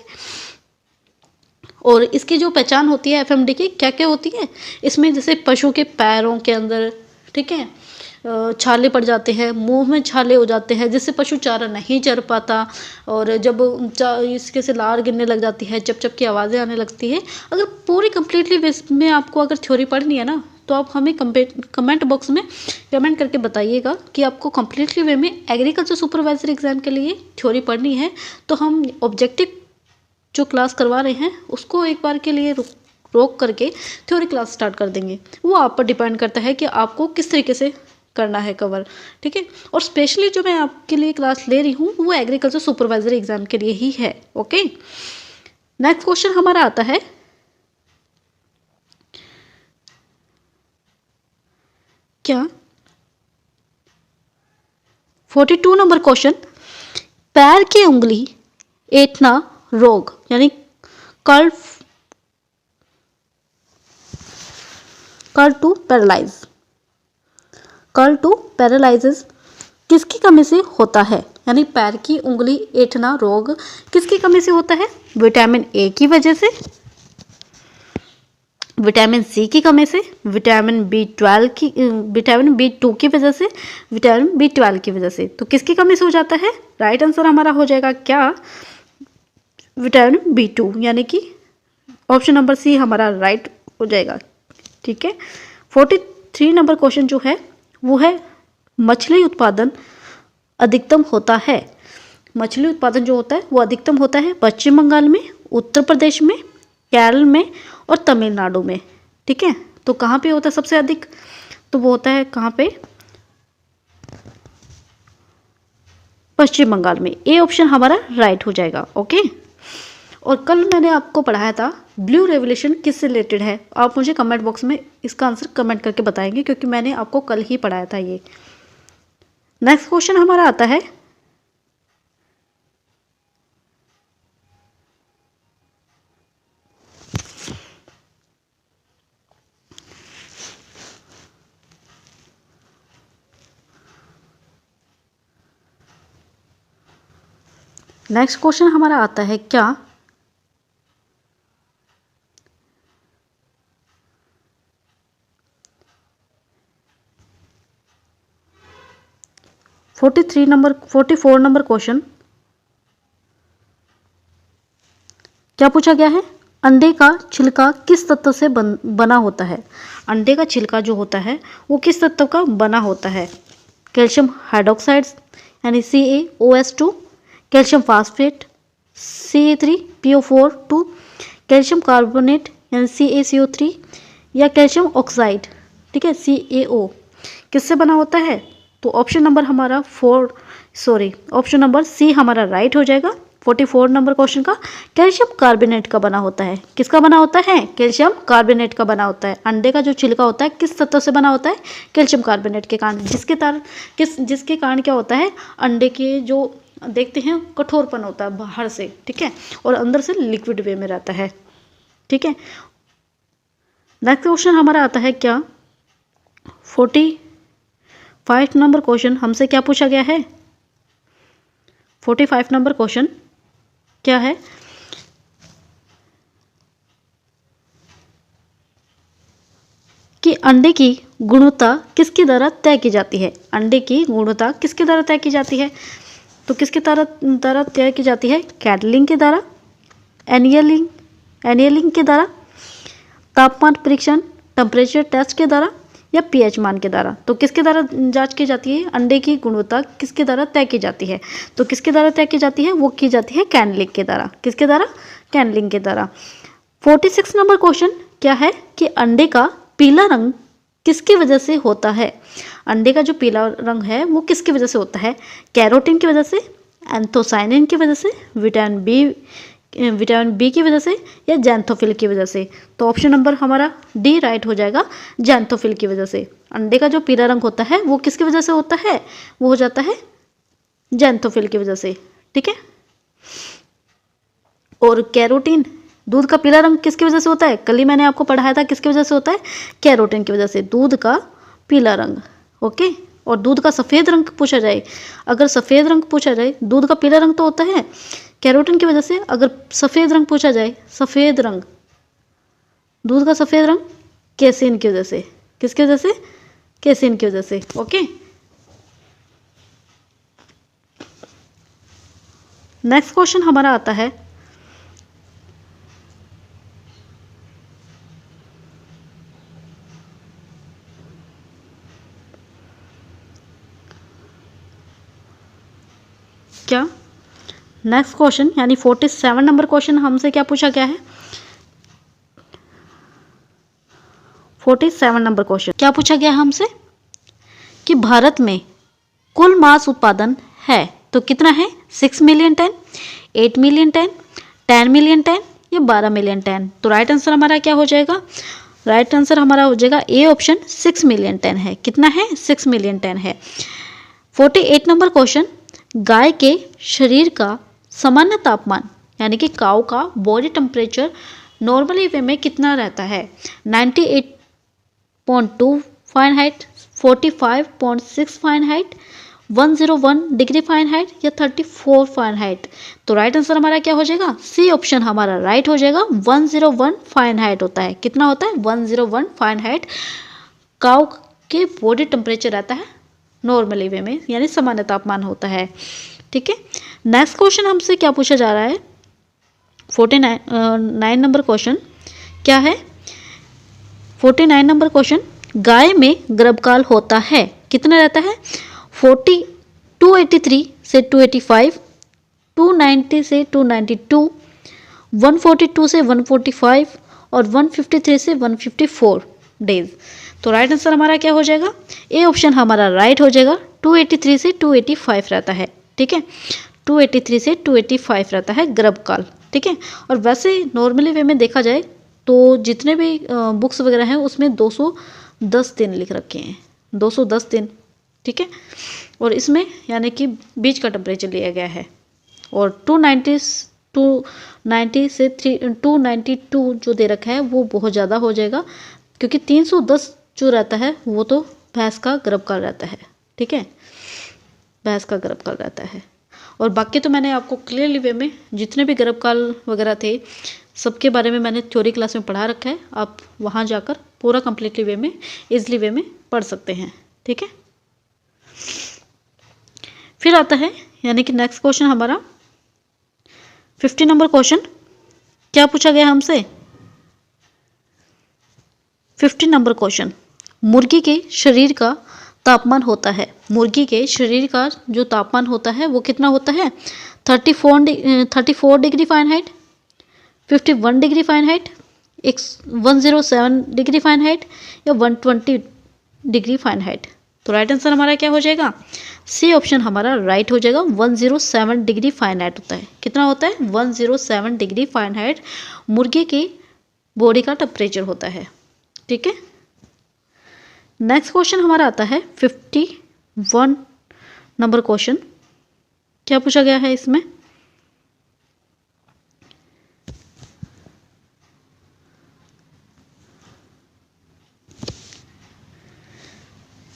[SPEAKER 1] और इसकी जो पहचान होती है FMD की क्या क्या होती है? इसमें जैसे पशु के पैरों के अंदर, ठीक है, छाले पड़ जाते हैं, मुंह में छाले हो जाते हैं जिससे पशु चारा नहीं चर पाता, और जब इसके से लार गिरने लग जाती है, चप चप की आवाज़ें आने लगती है। अगर पूरी कंप्लीटली में आपको अगर थ्योरी पढ़नी है ना तो आप हमें कमेंट बॉक्स में कमेंट करके बताइएगा कि आपको कंप्लीटली वे में एग्रीकल्चर सुपरवाइजर एग्जाम के लिए थ्योरी पढ़नी है, तो हम ऑब्जेक्टिव जो क्लास करवा रहे हैं उसको एक बार के लिए रोक करके थ्योरी क्लास स्टार्ट कर देंगे। वो आप पर डिपेंड करता है कि आपको किस तरीके से करना है कवर। ठीक है, और स्पेशली जो मैं आपके लिए क्लास ले रही हूँ वो एग्रीकल्चर सुपरवाइजर एग्जाम के लिए ही है। ओके, नेक्स्ट क्वेश्चन हमारा आता है क्या 42 नंबर क्वेश्चन, पैर की उंगली ऐंठना रोग यानी curl to paralyze, curl to paralysis किसकी कमी से होता है, यानी पैर की उंगली ऐंठना रोग किसकी कमी से होता है? विटामिन ए की वजह से, विटामिन सी की कमी से, विटामिन बी टू की वजह से, विटामिन बी 12 की वजह से। तो किसकी कमी से हो जाता है? राइट आंसर हमारा हो जाएगा क्या? विटामिन बी 2, यानी कि ऑप्शन नंबर सी हमारा राइट हो जाएगा। ठीक है। 43 नंबर क्वेश्चन जो है वो है मछली उत्पादन अधिकतम होता है। मछली उत्पादन जो होता है वो अधिकतम होता है पश्चिम बंगाल में, उत्तर प्रदेश में, केरल में और तमिलनाडु में। ठीक है। तो कहाँ पे होता है सबसे अधिक? तो वो होता है कहाँ पे? पश्चिम बंगाल में। ए ऑप्शन हमारा राइट हो जाएगा। ओके। और कल मैंने आपको पढ़ाया था ब्लू रेवोल्यूशन किससे रिलेटेड है। आप मुझे कमेंट बॉक्स में इसका आंसर कमेंट करके बताएंगे, क्योंकि मैंने आपको कल ही पढ़ाया था ये। नेक्स्ट क्वेश्चन हमारा आता है क्या 44 नंबर क्वेश्चन क्या पूछा गया है? अंडे का छिलका किस तत्व से बना होता है? अंडे का छिलका जो होता है वो किस तत्व का बना होता है? कैल्शियम हाइड्रोक्साइड यानी CaOH2, calcium phosphate CA3PO4, calcium carbonate यानी CaCO3 या कैल्शियम ऑक्साइड, ठीक है, CaO किससे बना होता है? तो ऑप्शन नंबर सी हमारा राइट हो जाएगा। 44 नंबर क्वेश्चन का कैल्शियम कार्बोनेट का बना होता है। किसका बना होता है? कैल्शियम कार्बोनेट का बना होता है। अंडे का जो छिलका होता है किस तत्व से बना होता है? कैल्शियम कार्बोनेट के कारण, जिसके कारण क्या होता है? अंडे के जो देखते हैं कठोरपन होता है बाहर से, ठीक है, और अंदर से लिक्विड वे में रहता है। ठीक है। नेक्स्ट क्वेश्चन हमारा आता है क्या? 45 नंबर क्वेश्चन हमसे क्या पूछा गया है? 45 नंबर क्वेश्चन क्या है? कि अंडे की गुणवत्ता किसके द्वारा तय की जाती है? अंडे की गुणवत्ता किसके द्वारा तय की जाती है? तो किसके द्वारा तय की जाती है? कैटलिंग के द्वारा, एनियलिंग के द्वारा, तापमान परीक्षण टेम्परेचर टेस्ट के द्वारा या पीएच मान के द्वारा। तो किसके द्वारा जांच की जाती है? अंडे की गुणवत्ता किसके द्वारा तय की जाती है? तो किसके द्वारा तय की जाती है? वो की जाती है कैनलिंग के द्वारा। किसके द्वारा? कैनलिंग के द्वारा। 46 नंबर क्वेश्चन क्या है? कि अंडे का पीला रंग किसकी वजह से होता है? अंडे का जो पीला रंग है वो किसकी वजह से होता है? कैरोटीन की वजह से, एंथोसाइनिन की वजह से, विटामिन बी की वजह से या जैंथोफिल की वजह से। तो ऑप्शन नंबर हमारा डी राइट हो जाएगा, जैंथोफिल की वजह से। अंडे का जो पीला रंग होता है वो किसकी वजह से होता है? वो हो जाता है जैंथोफिल की वजह से। ठीक है। और कैरोटीन, दूध का पीला रंग किसकी वजह से होता है? कल ही मैंने आपको पढ़ाया था किसकी वजह से होता है? कैरोटीन की वजह से, दूध का पीला रंग। ओके। और दूध का सफ़ेद रंग पूछा जाए, अगर सफ़ेद रंग पूछा जाए, दूध का पीला रंग तो होता है कैरोटीन की वजह से। अगर सफ़ेद रंग पूछा जाए, सफ़ेद रंग, दूध का सफ़ेद रंग कैसीन की वजह से। किसकी वजह से? कैसीन की वजह से। ओके। नेक्स्ट क्वेश्चन हमारा आता है क्या? नेक्स्ट क्वेश्चन यानी 47 नंबर क्वेश्चन हमसे क्या पूछा गया है? 47 नंबर क्वेश्चन क्या पूछा गया है हमसे? कि भारत में कुल मांस उत्पादन है तो कितना है? 6 million ton, 8 million ton, 10 million ton या 12 मिलियन टन। तो राइट आंसर हमारा क्या हो जाएगा? राइट आंसर हमारा हो जाएगा ए ऑप्शन, 6 मिलियन टन है। कितना है? 6 मिलियन टन है। 48 नंबर क्वेश्चन, गाय के शरीर का सामान्य तापमान यानी कि काऊ का बॉडी टेम्परेचर नॉर्मली वे में कितना रहता है? 98.2 फारेनहाइट, 45.6 फ़ारेनहाइट, 101 डिग्री फ़ारेनहाइट या 34 फ़ारेनहाइट। तो राइट आंसर हमारा क्या हो जाएगा? सी ऑप्शन हमारा राइट हो जाएगा। 101 फ़ारेनहाइट होता है। कितना होता है? 101 फ़ारेनहाइट काऊ के बॉडी टेम्परेचर रहता है नॉर्मली वे में, यानी सामान्य तापमान होता है। ठीक है, नेक्स्ट क्वेश्चन हमसे क्या पूछा जा रहा है? 49 नंबर क्वेश्चन क्या है? 49 नंबर क्वेश्चन, गाय में गर्भकाल होता है कितना रहता है? 283 से 285, 290 से 292, 142 से 145 और 153 से 154 डेज। तो राइट आंसर हमारा क्या हो जाएगा? ए ऑप्शन हमारा राइट हो जाएगा। 283 से 285 रहता है। ठीक है, 283 से 285 रहता है गर्भकाल। ठीक है, और वैसे नॉर्मली वे में देखा जाए तो जितने भी बुक्स वगैरह हैं उसमें 210 दिन लिख रखे हैं, 210 दिन। ठीक है, और इसमें यानी कि बीच का टेम्परेचर लिया गया है। और 290 से 292 जो दे रखा है वो बहुत ज़्यादा हो जाएगा, क्योंकि 310 जो रहता है वो तो भैंस का गर्भकाल रहता है। ठीक है, भैंस का गर्भकाल रहता है। और बाकी तो मैंने आपको क्लियरली वे में जितने भी गर्भकाल वगैरह थे सबके बारे में मैंने थ्योरी क्लास में पढ़ा रखा है। आप वहाँ जाकर पूरा कंप्लीटली वे में, इजली वे में पढ़ सकते हैं। ठीक है, फिर आता है यानी कि नेक्स्ट क्वेश्चन हमारा 50 नंबर क्वेश्चन। क्या पूछा गया हमसे? 50 नंबर क्वेश्चन, मुर्गी के शरीर का तापमान होता है, मुर्गी के शरीर का जो तापमान होता है वो कितना होता है? 34 degree Fahrenheit, 51 degree Fahrenheit, 107 degree Fahrenheit या 120 डिग्री फ़ारेनहाइट। तो राइट आंसर हमारा क्या हो जाएगा? सी ऑप्शन हमारा राइट हो जाएगा। 107 डिग्री फ़ारेनहाइट होता है। कितना होता है? 107 डिग्री फ़ारेनहाइट मुर्गी की बॉडी का टेम्परेचर होता है। ठीक है, नेक्स्ट क्वेश्चन हमारा आता है 51 नंबर क्वेश्चन। क्या पूछा गया है इसमें?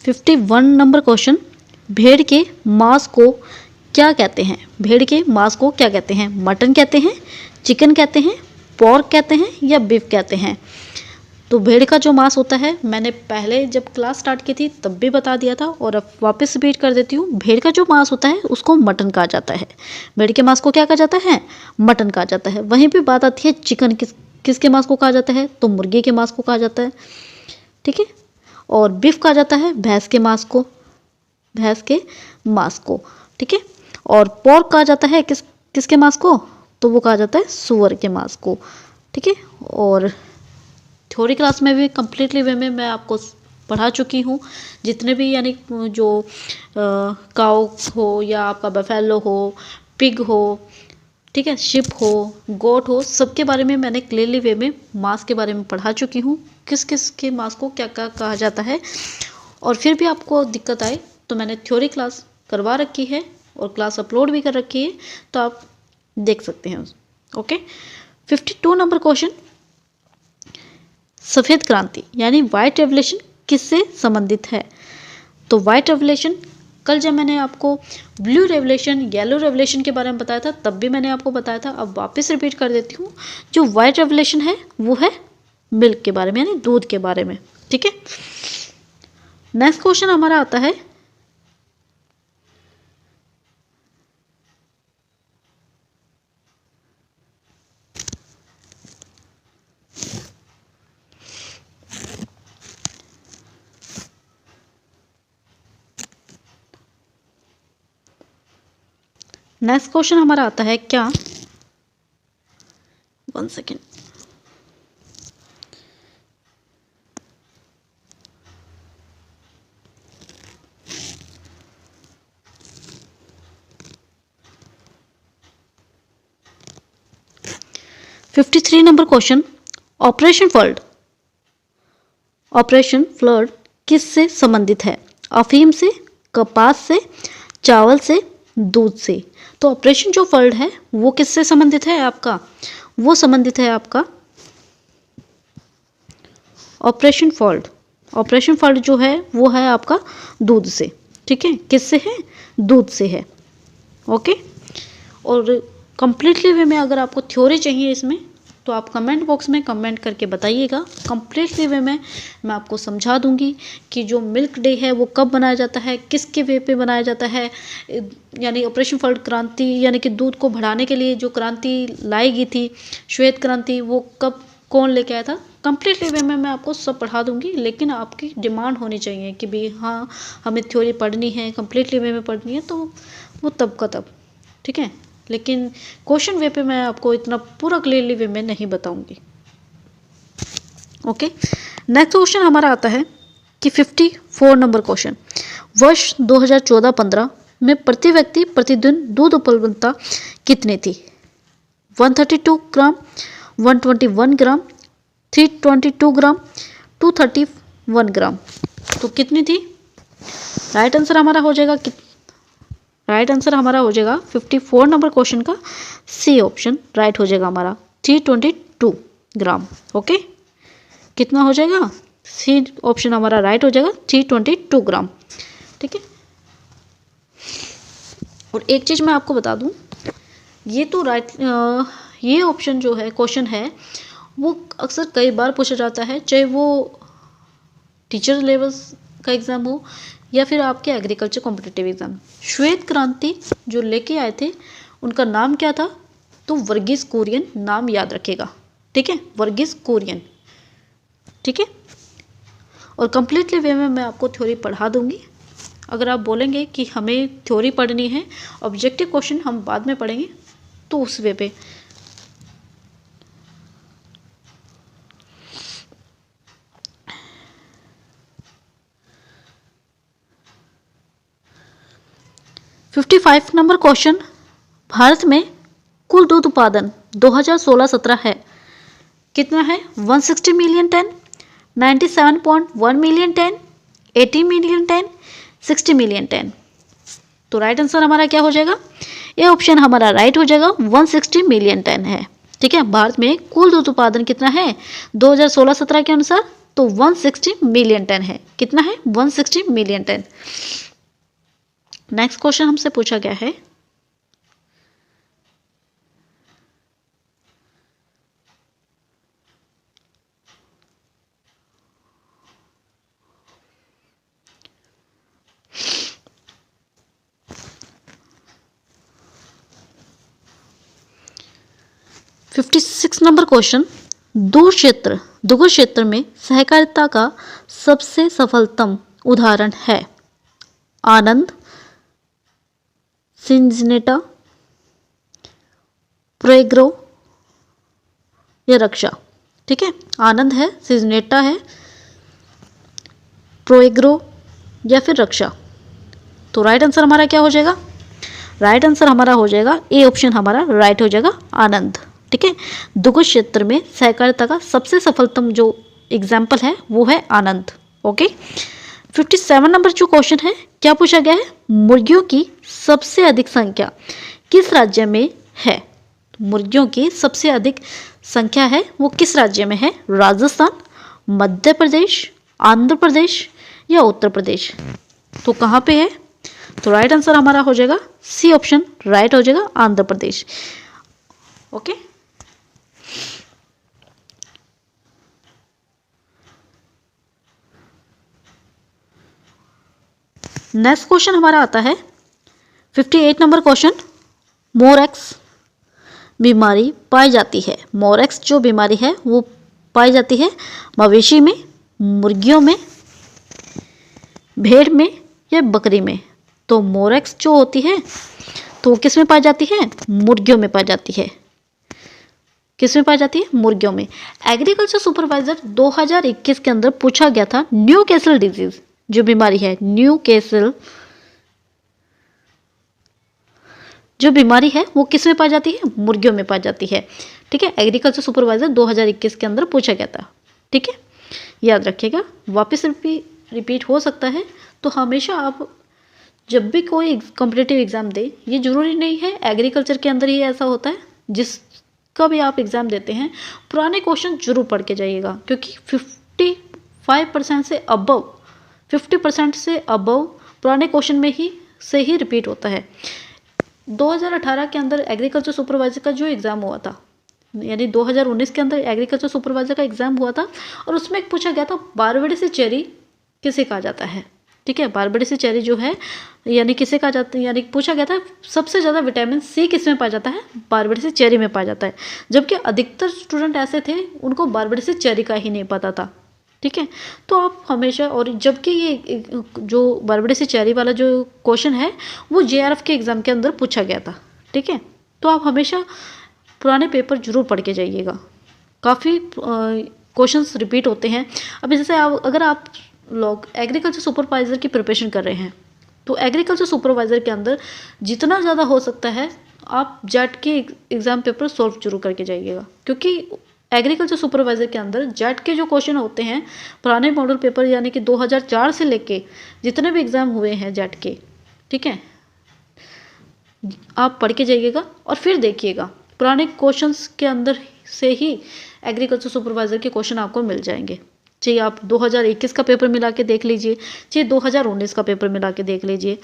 [SPEAKER 1] फिफ्टी 51 नंबर क्वेश्चन, भेड़ के मांस को क्या कहते हैं? भेड़ के मांस को क्या कहते हैं? मटन कहते हैं, चिकन कहते हैं, पोर्क कहते हैं या बीफ कहते हैं? तो भेड़ का जो मांस होता है, मैंने पहले जब क्लास स्टार्ट की थी तब भी बता दिया था और अब वापस रिपीट कर देती हूँ। भेड़ का जो मांस होता है उसको मटन कहा जाता है। भेड़ के मांस को क्या कहा जाता है? मटन कहा जाता है। वहीं पे बात आती है चिकन किसके मांस को कहा जाता है? तो मुर्गी के मांस को कहा जाता है। ठीक है, और बीफ कहा जाता है भैंस के मांस को, भैंस के मांस को। ठीक है, और पोर्क कहा जाता है किसके मांस को? तो वो कहा जाता है सूअर के मांस को। ठीक है, और थ्योरी क्लास में भी कम्प्लीटली वे में मैं आपको पढ़ा चुकी हूँ। जितने भी यानी जो काऊ हो या आपका बफेलो हो, पिग हो, ठीक है, शिप हो, गोट हो, सबके बारे में मैंने क्लियरली वे में मांस के बारे में पढ़ा चुकी हूँ, किस किस के मांस को क्या क्या कहा जाता है। और फिर भी आपको दिक्कत आए तो मैंने थ्योरी क्लास करवा रखी है और क्लास अपलोड भी कर रखी है, तो आप देख सकते हैं। ओके, 52 नंबर क्वेश्चन, सफ़ेद क्रांति यानी वाइट रेवोल्यूशन किससे संबंधित है? तो वाइट रेवोल्यूशन, कल जब मैंने आपको ब्लू रेवोल्यूशन, येलो रेवोल्यूशन के बारे में बताया था तब भी मैंने आपको बताया था, अब वापस रिपीट कर देती हूँ। जो वाइट रेवोल्यूशन है वो है मिल्क के बारे में, यानी दूध के बारे में। ठीक है, नेक्स्ट क्वेश्चन हमारा आता है नेक्स्ट क्वेश्चन हमारा आता है क्या? 1 second. Fifty 53 number question, operation flood किससे संबंधित है? अफीम से, कपास से, चावल से, दूध से। तो ऑपरेशन जो फ्लड है वो किससे संबंधित है आपका? वो संबंधित है आपका ऑपरेशन ऑपरेशन फॉल्ट जो है वो है आपका दूध से, ठीक है। किससे है? दूध से है, ओके। और कम्प्लीटली वे में अगर आपको थ्योरी चाहिए इसमें तो आप कमेंट बॉक्स में कमेंट करके बताइएगा। कम्प्लीटली वे में मैं आपको समझा दूंगी कि जो मिल्क डे है वो कब बनाया जाता है, किसके वे पे बनाया जाता है, यानी ऑपरेशन फॉल्ट क्रांति यानी कि दूध को बढ़ाने के लिए जो क्रांति लाई गई थी, श्वेत क्रांति, वो कब कौन लेके आया था। कम्प्लीटली वे में मैं आपको सब पढ़ा दूंगी, लेकिन आपकी डिमांड होनी चाहिए कि भाई हाँ हमें थ्योरी पढ़नी है, कम्प्लीटली वे में पढ़नी है, तो वो तब का तब, ठीक है। लेकिन क्वेश्चन वे पे मैं आपको इतना पूरा क्लियरली वे में नहीं बताऊंगी, ओके। नेक्स्ट क्वेश्चन हमारा आता है कि 54 नंबर क्वेश्चन, वर्ष 2014-15 में प्रति व्यक्ति प्रतिदिन दूध उपलब्धता कितनी थी? 132 ग्राम, 121 ग्राम, 322 ग्राम, 231 ग्राम। तो कितनी थी? राइट आंसर हमारा हो जाएगा 54 नंबर क्वेश्चन का सी ऑप्शन राइट हो जाएगा हमारा, 322 ग्राम, ओके। कितना हो जाएगा? सी ऑप्शन हमारा राइट हो जाएगा 322 ग्राम, ठीक है। और एक चीज़ मैं आपको बता दूं, ये तो ये ऑप्शन जो है क्वेश्चन है वो अक्सर कई बार पूछा जाता है, चाहे वो टीचर लेवल का एग्ज़ाम हो या फिर आपके एग्रीकल्चर कॉम्पिटिटिव एग्ज़ाम। श्वेत क्रांति जो लेके आए थे उनका नाम क्या था? तो वर्गीस कुरियन, नाम याद रखेगा, ठीक है, वर्गीस कुरियन, ठीक है। और कम्प्लीटली वे में मैं आपको थ्योरी पढ़ा दूंगी। अगर आप बोलेंगे कि हमें थ्योरी पढ़नी है, ऑब्जेक्टिव क्वेश्चन हम बाद में पढ़ेंगे, तो उस वे पे। फिफ्टी 55 नंबर क्वेश्चन, भारत में कुल दूध उत्पादन 2016-17 है, कितना है? 160 million ton, 97.1 million ton, 80 million ton, 60 million ton. तो राइट आंसर हमारा क्या हो जाएगा? ये ऑप्शन हमारा राइट हो जाएगा, 160 मिलियन टन है, ठीक है। भारत में कुल दूध उत्पादन कितना है 2016-17 के अनुसार? तो 160 मिलियन टन है। कितना है? 160 मिलियन टन। नेक्स्ट क्वेश्चन हमसे पूछा गया है, फिफ्टी 56 नंबर क्वेश्चन, दुग्ध क्षेत्र में सहकारिता का सबसे सफलतम उदाहरण है आनंद, सिंजिनेटा, प्रोएग्रो या रक्षा, ठीक है। आनंद है, सिंजिनेटा है, प्रोएग्रो या फिर रक्षा। तो राइट आंसर हमारा क्या हो जाएगा? राइट आंसर हमारा हो जाएगा ए ऑप्शन हमारा राइट हो जाएगा, आनंद, ठीक है। दुग्ध क्षेत्र में सहकारिता का सबसे सफलतम जो एग्जाम्पल है वो है आनंद, ओके। 57 नंबर जो क्वेश्चन है, क्या पूछा गया है? मुर्गियों की सबसे अधिक संख्या किस राज्य में है? मुर्गियों की सबसे अधिक संख्या है वो किस राज्य में है? राजस्थान, मध्य प्रदेश, आंध्र प्रदेश या उत्तर प्रदेश। तो कहाँ पे है? तो राइट आंसर हमारा हो जाएगा सी ऑप्शन राइट हो जाएगा, Andhra Pradesh, okay. Next question हमारा आता है 58 नंबर क्वेश्चन, मोरैक्स बीमारी पाई जाती है, मोरैक्स जो बीमारी है वो पाई जाती है मवेशी में, मुर्गियों में, भेड़ में या बकरी में। तो मोरैक्स जो होती है तो वो किस में पाई जाती है? मुर्गियों में पाई जाती है। किस में पाई जाती है? मुर्गियों में। एग्रीकल्चर सुपरवाइजर 2021 के अंदर पूछा गया था, न्यू कैसल डिजीज जो बीमारी है, न्यू कैसल जो बीमारी है वो किस में पाई जाती है? मुर्गियों में पाई जाती है, ठीक है। एग्रीकल्चर सुपरवाइजर 2021 के अंदर पूछा गया था, ठीक है, याद रखिएगा। वापस रिपीट हो सकता है, तो हमेशा आप जब भी कोई कॉम्पिटिटिव एग्जाम दे, ये जरूरी नहीं है एग्रीकल्चर के अंदर ही ऐसा होता है, जिसका भी आप एग्जाम देते हैं पुराने क्वेश्चन जरूर पढ़ के जाइएगा, क्योंकि 5% से अबव, 50% से अबव पुराने क्वेश्चन में ही से ही रिपीट होता है। 2018 के अंदर एग्रीकल्चर सुपरवाइजर का जो एग्ज़ाम हुआ था, यानी 2019 के अंदर एग्रीकल्चर सुपरवाइजर का एग्ज़ाम हुआ था, और उसमें एक पूछा गया था बारबेडेसी चेरी किसे कहा जाता है। ठीक है, बारबेडेसी चेरी जो है यानी किसे कहा जाता है, यानी पूछा गया था सबसे ज़्यादा विटामिन सी किस में पाया जाता है, बारबेडेसी चेरी में पाया जाता है। जबकि अधिकतर स्टूडेंट ऐसे थे उनको बारबेडेसी चेरी का ही नहीं पता था। ठीक है, तो आप हमेशा, और जबकि ये जो बारबेडेसी चेरी वाला जो क्वेश्चन है वो जेआरएफ के एग्ज़ाम के अंदर पूछा गया था। ठीक है, तो आप हमेशा पुराने पेपर जरूर पढ़ के जाइएगा, काफ़ी क्वेश्चंस रिपीट होते हैं। अब जैसे अगर आप लोग एग्रीकल्चर सुपरवाइज़र की प्रिपरेशन कर रहे हैं तो एग्रीकल्चर सुपरवाइज़र के अंदर जितना ज़्यादा हो सकता है आप जेट के एग्ज़ाम पेपर सॉल्व जरूर करके जाइएगा, क्योंकि एग्रीकल्चर सुपरवाइज़र के अंदर जेट के जो क्वेश्चन होते हैं पुराने मॉडल पेपर यानी कि 2004 से लेके जितने भी एग्ज़ाम हुए हैं जेट के, ठीक है, आप पढ़ के जाइएगा और फिर देखिएगा पुराने क्वेश्चंस के अंदर से ही एग्रीकल्चर सुपरवाइज़र के क्वेश्चन आपको मिल जाएंगे। चाहिए आप 2021 का पेपर मिला के देख लीजिए, चाहिए 2019 का पेपर मिला के देख लीजिए,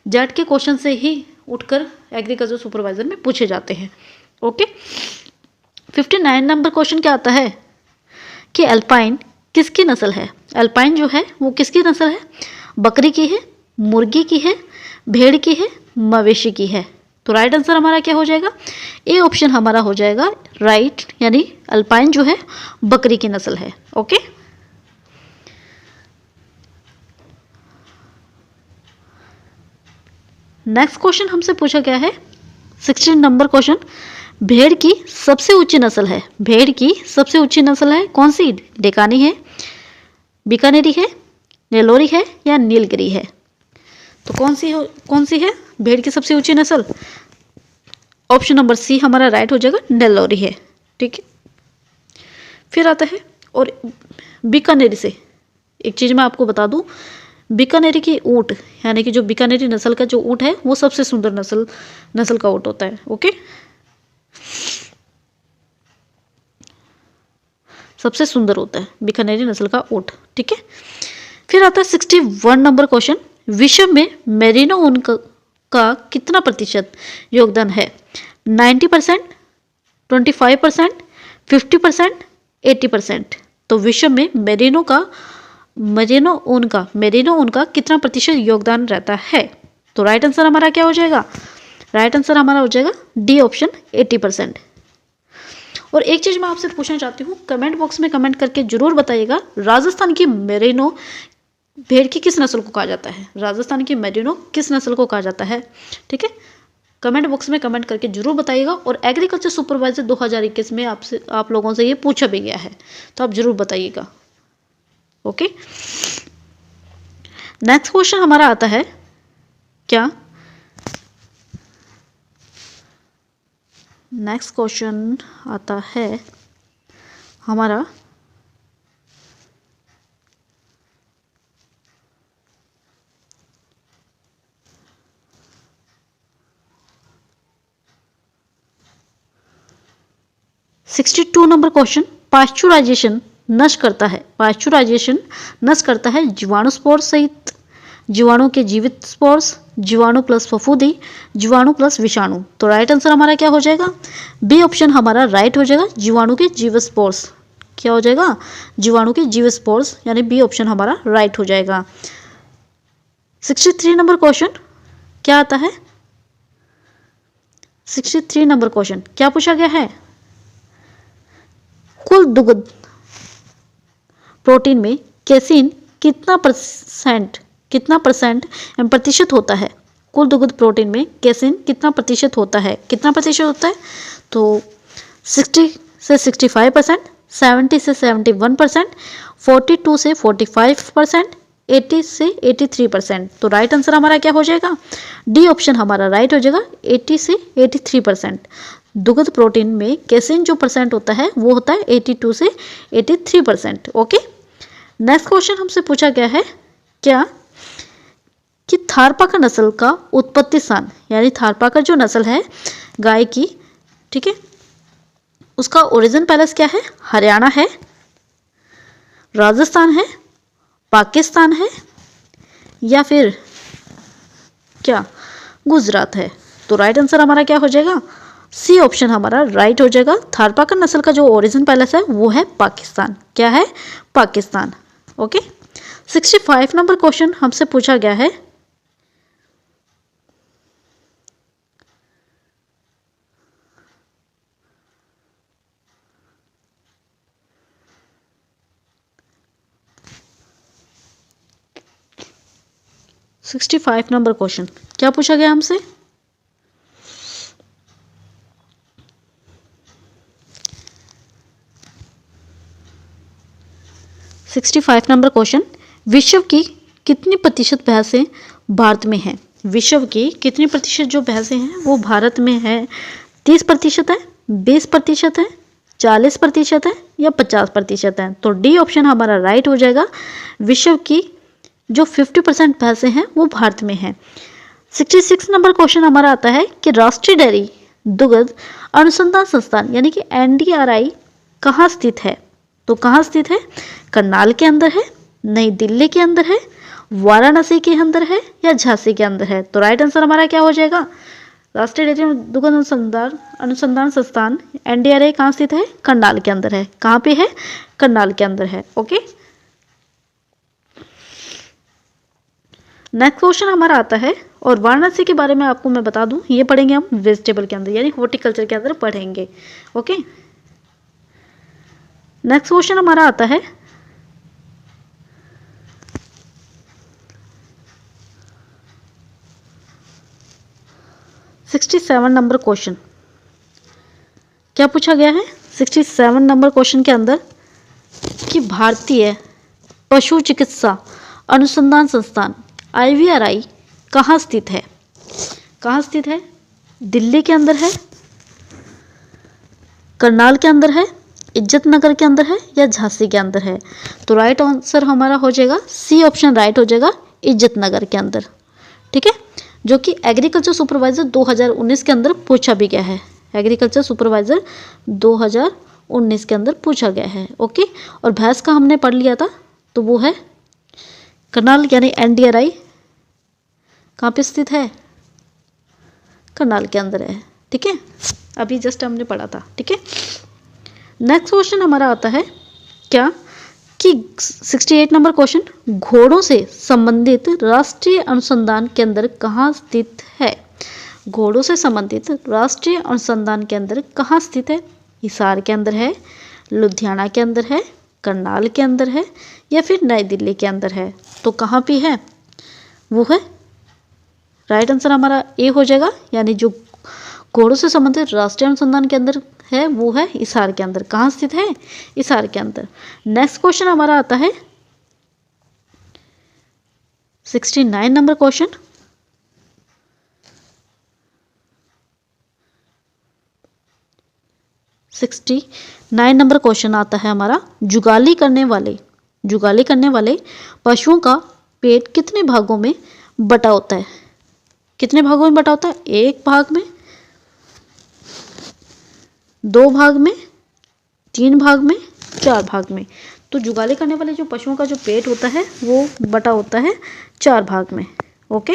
[SPEAKER 1] जेट के क्वेश्चन से ही उठकर एग्रीकल्चर सुपरवाइज़र में पूछे जाते हैं। ओके, 59 नंबर क्वेश्चन क्या आता है कि अल्पाइन किसकी नस्ल है। अल्पाइन जो है वो किसकी नस्ल है, बकरी की है, मुर्गी की है, भेड़ की है, मवेशी की है। तो राइट आंसर हमारा क्या हो जाएगा, ए ऑप्शन हमारा हो जाएगा राइट, यानी अल्पाइन जो है बकरी की नस्ल है। ओके, नेक्स्ट क्वेश्चन हमसे पूछा गया है 16 नंबर क्वेश्चन, भेड़ की सबसे ऊंची नस्ल है। भेड़ की सबसे ऊंची नस्ल है कौन सी, डेकानी है, बीकानेरी है, नेलोरी है या नीलगिरी है। तो कौन सी है भेड़ की सबसे ऊंची नस्ल, ऑप्शन नंबर सी हमारा राइट हो जाएगा, नेलोरी है। ठीक है, फिर आता है और बीकानेरी से एक चीज़ मैं आपको बता दूं, बीकानेरी की ऊँट यानी कि जो बीकानेरी नस्ल का जो ऊँट है वो सबसे सुंदर नस्ल का ऊँट होता है। ओके, सबसे सुंदर होता है बीकानेरी नस्ल का ऊँट। ठीक है, फिर आता है 61 नंबर क्वेश्चन, विश्व में मेरिनो ऊन का कितना प्रतिशत योगदान है। 90%, 25%, 50%, 80%। तो विश्व में मेरिनो ऊन का कितना प्रतिशत योगदान रहता है। तो राइट आंसर हमारा क्या हो जाएगा, राइट आंसर हमारा हो जाएगा डी ऑप्शन 80%। और एक चीज़ मैं आपसे पूछना चाहती हूँ, कमेंट बॉक्स में कमेंट करके जरूर बताइएगा राजस्थान की मेरिनो भेड़ की किस नस्ल को कहा जाता है। राजस्थान की मेरिनो किस नस्ल को कहा जाता है। ठीक है, कमेंट बॉक्स में कमेंट करके जरूर बताइएगा। और एग्रीकल्चर सुपरवाइजर 2021 में आप लोगों से ये पूछा भी गया है, तो आप जरूर बताइएगा। ओके, नेक्स्ट क्वेश्चन हमारा आता है क्या, नेक्स्ट क्वेश्चन आता है हमारा सिक्सटी 62 नंबर क्वेश्चन, पाश्चुराइजेशन नष्ट करता है जीवाणु स्पोर्स सहित जीवाणु के जीवित स्पोर्स, जीवाणु प्लस फफूंदी, जीवाणु प्लस विषाणु। तो राइट आंसर हमारा क्या हो जाएगा, बी ऑप्शन हमारा राइट हो जाएगा, जीवाणु के जीवित स्पोर्स। क्या हो जाएगा, जीवाणु के जीवित स्पोर्स, यानी बी ऑप्शन हमारा राइट हो जाएगा। 63 नंबर क्वेश्चन क्या आता है, 63 नंबर क्वेश्चन क्या पूछा गया है, कुल दुग्ध प्रोटीन में कैसीन कितना परसेंट प्रतिशत होता है। कुल दुग्ध प्रोटीन में कैसीन कितना प्रतिशत होता है, तो 60 से 65%, 70 से 71%, 42 से 45%, 80 से 83%। तो राइट आंसर हमारा क्या हो जाएगा, डी ऑप्शन हमारा राइट हो जाएगा, 80 से 83%। दुग्ध प्रोटीन में कैसीन जो परसेंट होता है वो होता है 82 से 83%। ओके, नेक्स्ट क्वेश्चन हमसे पूछा गया है क्या कि थारपाकर नस्ल का उत्पत्ति स्थान, यानी थारपाकर जो नस्ल है गाय की, ठीक है, उसका ओरिजिन पैलेस क्या है, हरियाणा है, राजस्थान है पाकिस्तान है या फिर क्या गुजरात है? तो राइट आंसर हमारा क्या हो जाएगा? सी ऑप्शन हमारा राइट हो जाएगा। थारपारकर नस्ल का जो ओरिजिन पैलेस है वो है पाकिस्तान। क्या है? पाकिस्तान। ओके। 65 नंबर क्वेश्चन हमसे पूछा गया है, नंबर क्वेश्चन क्या पूछा गया हमसे? नंबर क्वेश्चन, विश्व की कितनी प्रतिशत भैंसें भारत में हैं? विश्व की कितनी प्रतिशत जो भैंसें हैं वो भारत में है? 30% है, 20% है, 40% है या 50% है? तो डी ऑप्शन हमारा राइट हो जाएगा। विश्व की जो 50% भैंसें हैं वो भारत में हैं। 66 नंबर क्वेश्चन हमारा आता है कि राष्ट्रीय डेयरी दुग्ध अनुसंधान संस्थान यानी कि NDRI कहाँ स्थित है? तो कहाँ स्थित है? करनाल के अंदर है, नई दिल्ली के अंदर है, वाराणसी के अंदर है या झांसी के अंदर है? तो राइट आंसर हमारा क्या हो जाएगा? राष्ट्रीय डेयरी दुग्ध अनुसंधान संस्थान NDRI कहाँ स्थित है? करनाल के अंदर है। कहाँ पे है? करनाल के अंदर है। ओके। नेक्स्ट क्वेश्चन हमारा आता है, और वाराणसी के बारे में आपको मैं बता दूं, ये पढ़ेंगे हम वेजिटेबल के अंदर यानी हॉर्टिकल्चर के अंदर पढ़ेंगे। ओके। नेक्स्ट क्वेश्चन हमारा आता है, (67) नंबर क्वेश्चन क्या पूछा गया है? 67 नंबर क्वेश्चन के अंदर कि भारतीय पशु चिकित्सा अनुसंधान संस्थान IVRI कहाँ स्थित है? कहाँ स्थित है? दिल्ली के अंदर है, करनाल के अंदर है, इज्जत नगर के अंदर है या झांसी के अंदर है? तो राइट आंसर हमारा हो जाएगा सी ऑप्शन राइट हो जाएगा, इज्जत नगर के अंदर। ठीक है, जो कि एग्रीकल्चर सुपरवाइजर 2019 के अंदर पूछा भी गया है। एग्रीकल्चर सुपरवाइजर 2019 के अंदर पूछा गया है। ओके। और भैंस का हमने पढ़ लिया था, तो वो है करनाल यानी NDRI कहाँ पे स्थित है? करनाल के अंदर है। ठीक है, अभी जस्ट हमने पढ़ा था। ठीक है। नेक्स्ट क्वेश्चन हमारा आता है क्या कि 68 नंबर क्वेश्चन, घोड़ों से संबंधित राष्ट्रीय अनुसंधान केंद्र कहाँ स्थित है? घोड़ों से संबंधित राष्ट्रीय अनुसंधान केंद्र कहाँ स्थित है? हिसार के अंदर है, लुधियाना के अंदर है, करनाल के अंदर है या फिर नई दिल्ली के अंदर है? तो कहाँ पे है? वो है राइट आंसर हमारा ए हो जाएगा, यानी जो घोड़ों से संबंधित राष्ट्रीय अनुसंधान केंद्र है वो है हिसार के अंदर। कहाँ स्थित है? हिसार के अंदर। नेक्स्ट क्वेश्चन हमारा आता है 69 नंबर क्वेश्चन, नंबर क्वेश्चन आता है हमारा, जुगाली करने वाले पशुओं का पेट कितने भागों में बटा होता है? कितने भागों में बटा होता है? 1 भाग में, 2 भाग में, 3 भाग में, 4 भाग में? तो जुगाली करने वाले जो पशुओं का जो पेट होता है वो बटा होता है 4 भाग में। ओके,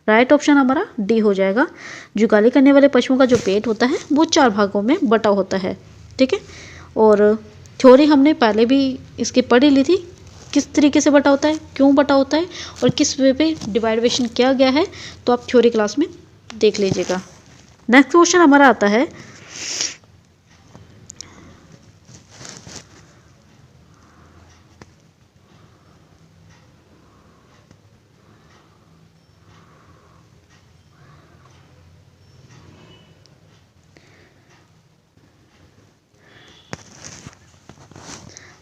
[SPEAKER 1] राइट ऑप्शन हमारा डी हो जाएगा। जुगाली करने वाले पशुओं का जो पेट होता है वो 4 भागों में बटा होता है। ठीक है, और थ्योरी हमने पहले भी इसकी पढ़ी ली थी, किस तरीके से बटा होता है, क्यों बटा होता है और किस वे पे डिवाइडेशन किया गया है, तो आप थ्योरी क्लास में देख लीजिएगा। नेक्स्ट क्वेश्चन हमारा आता है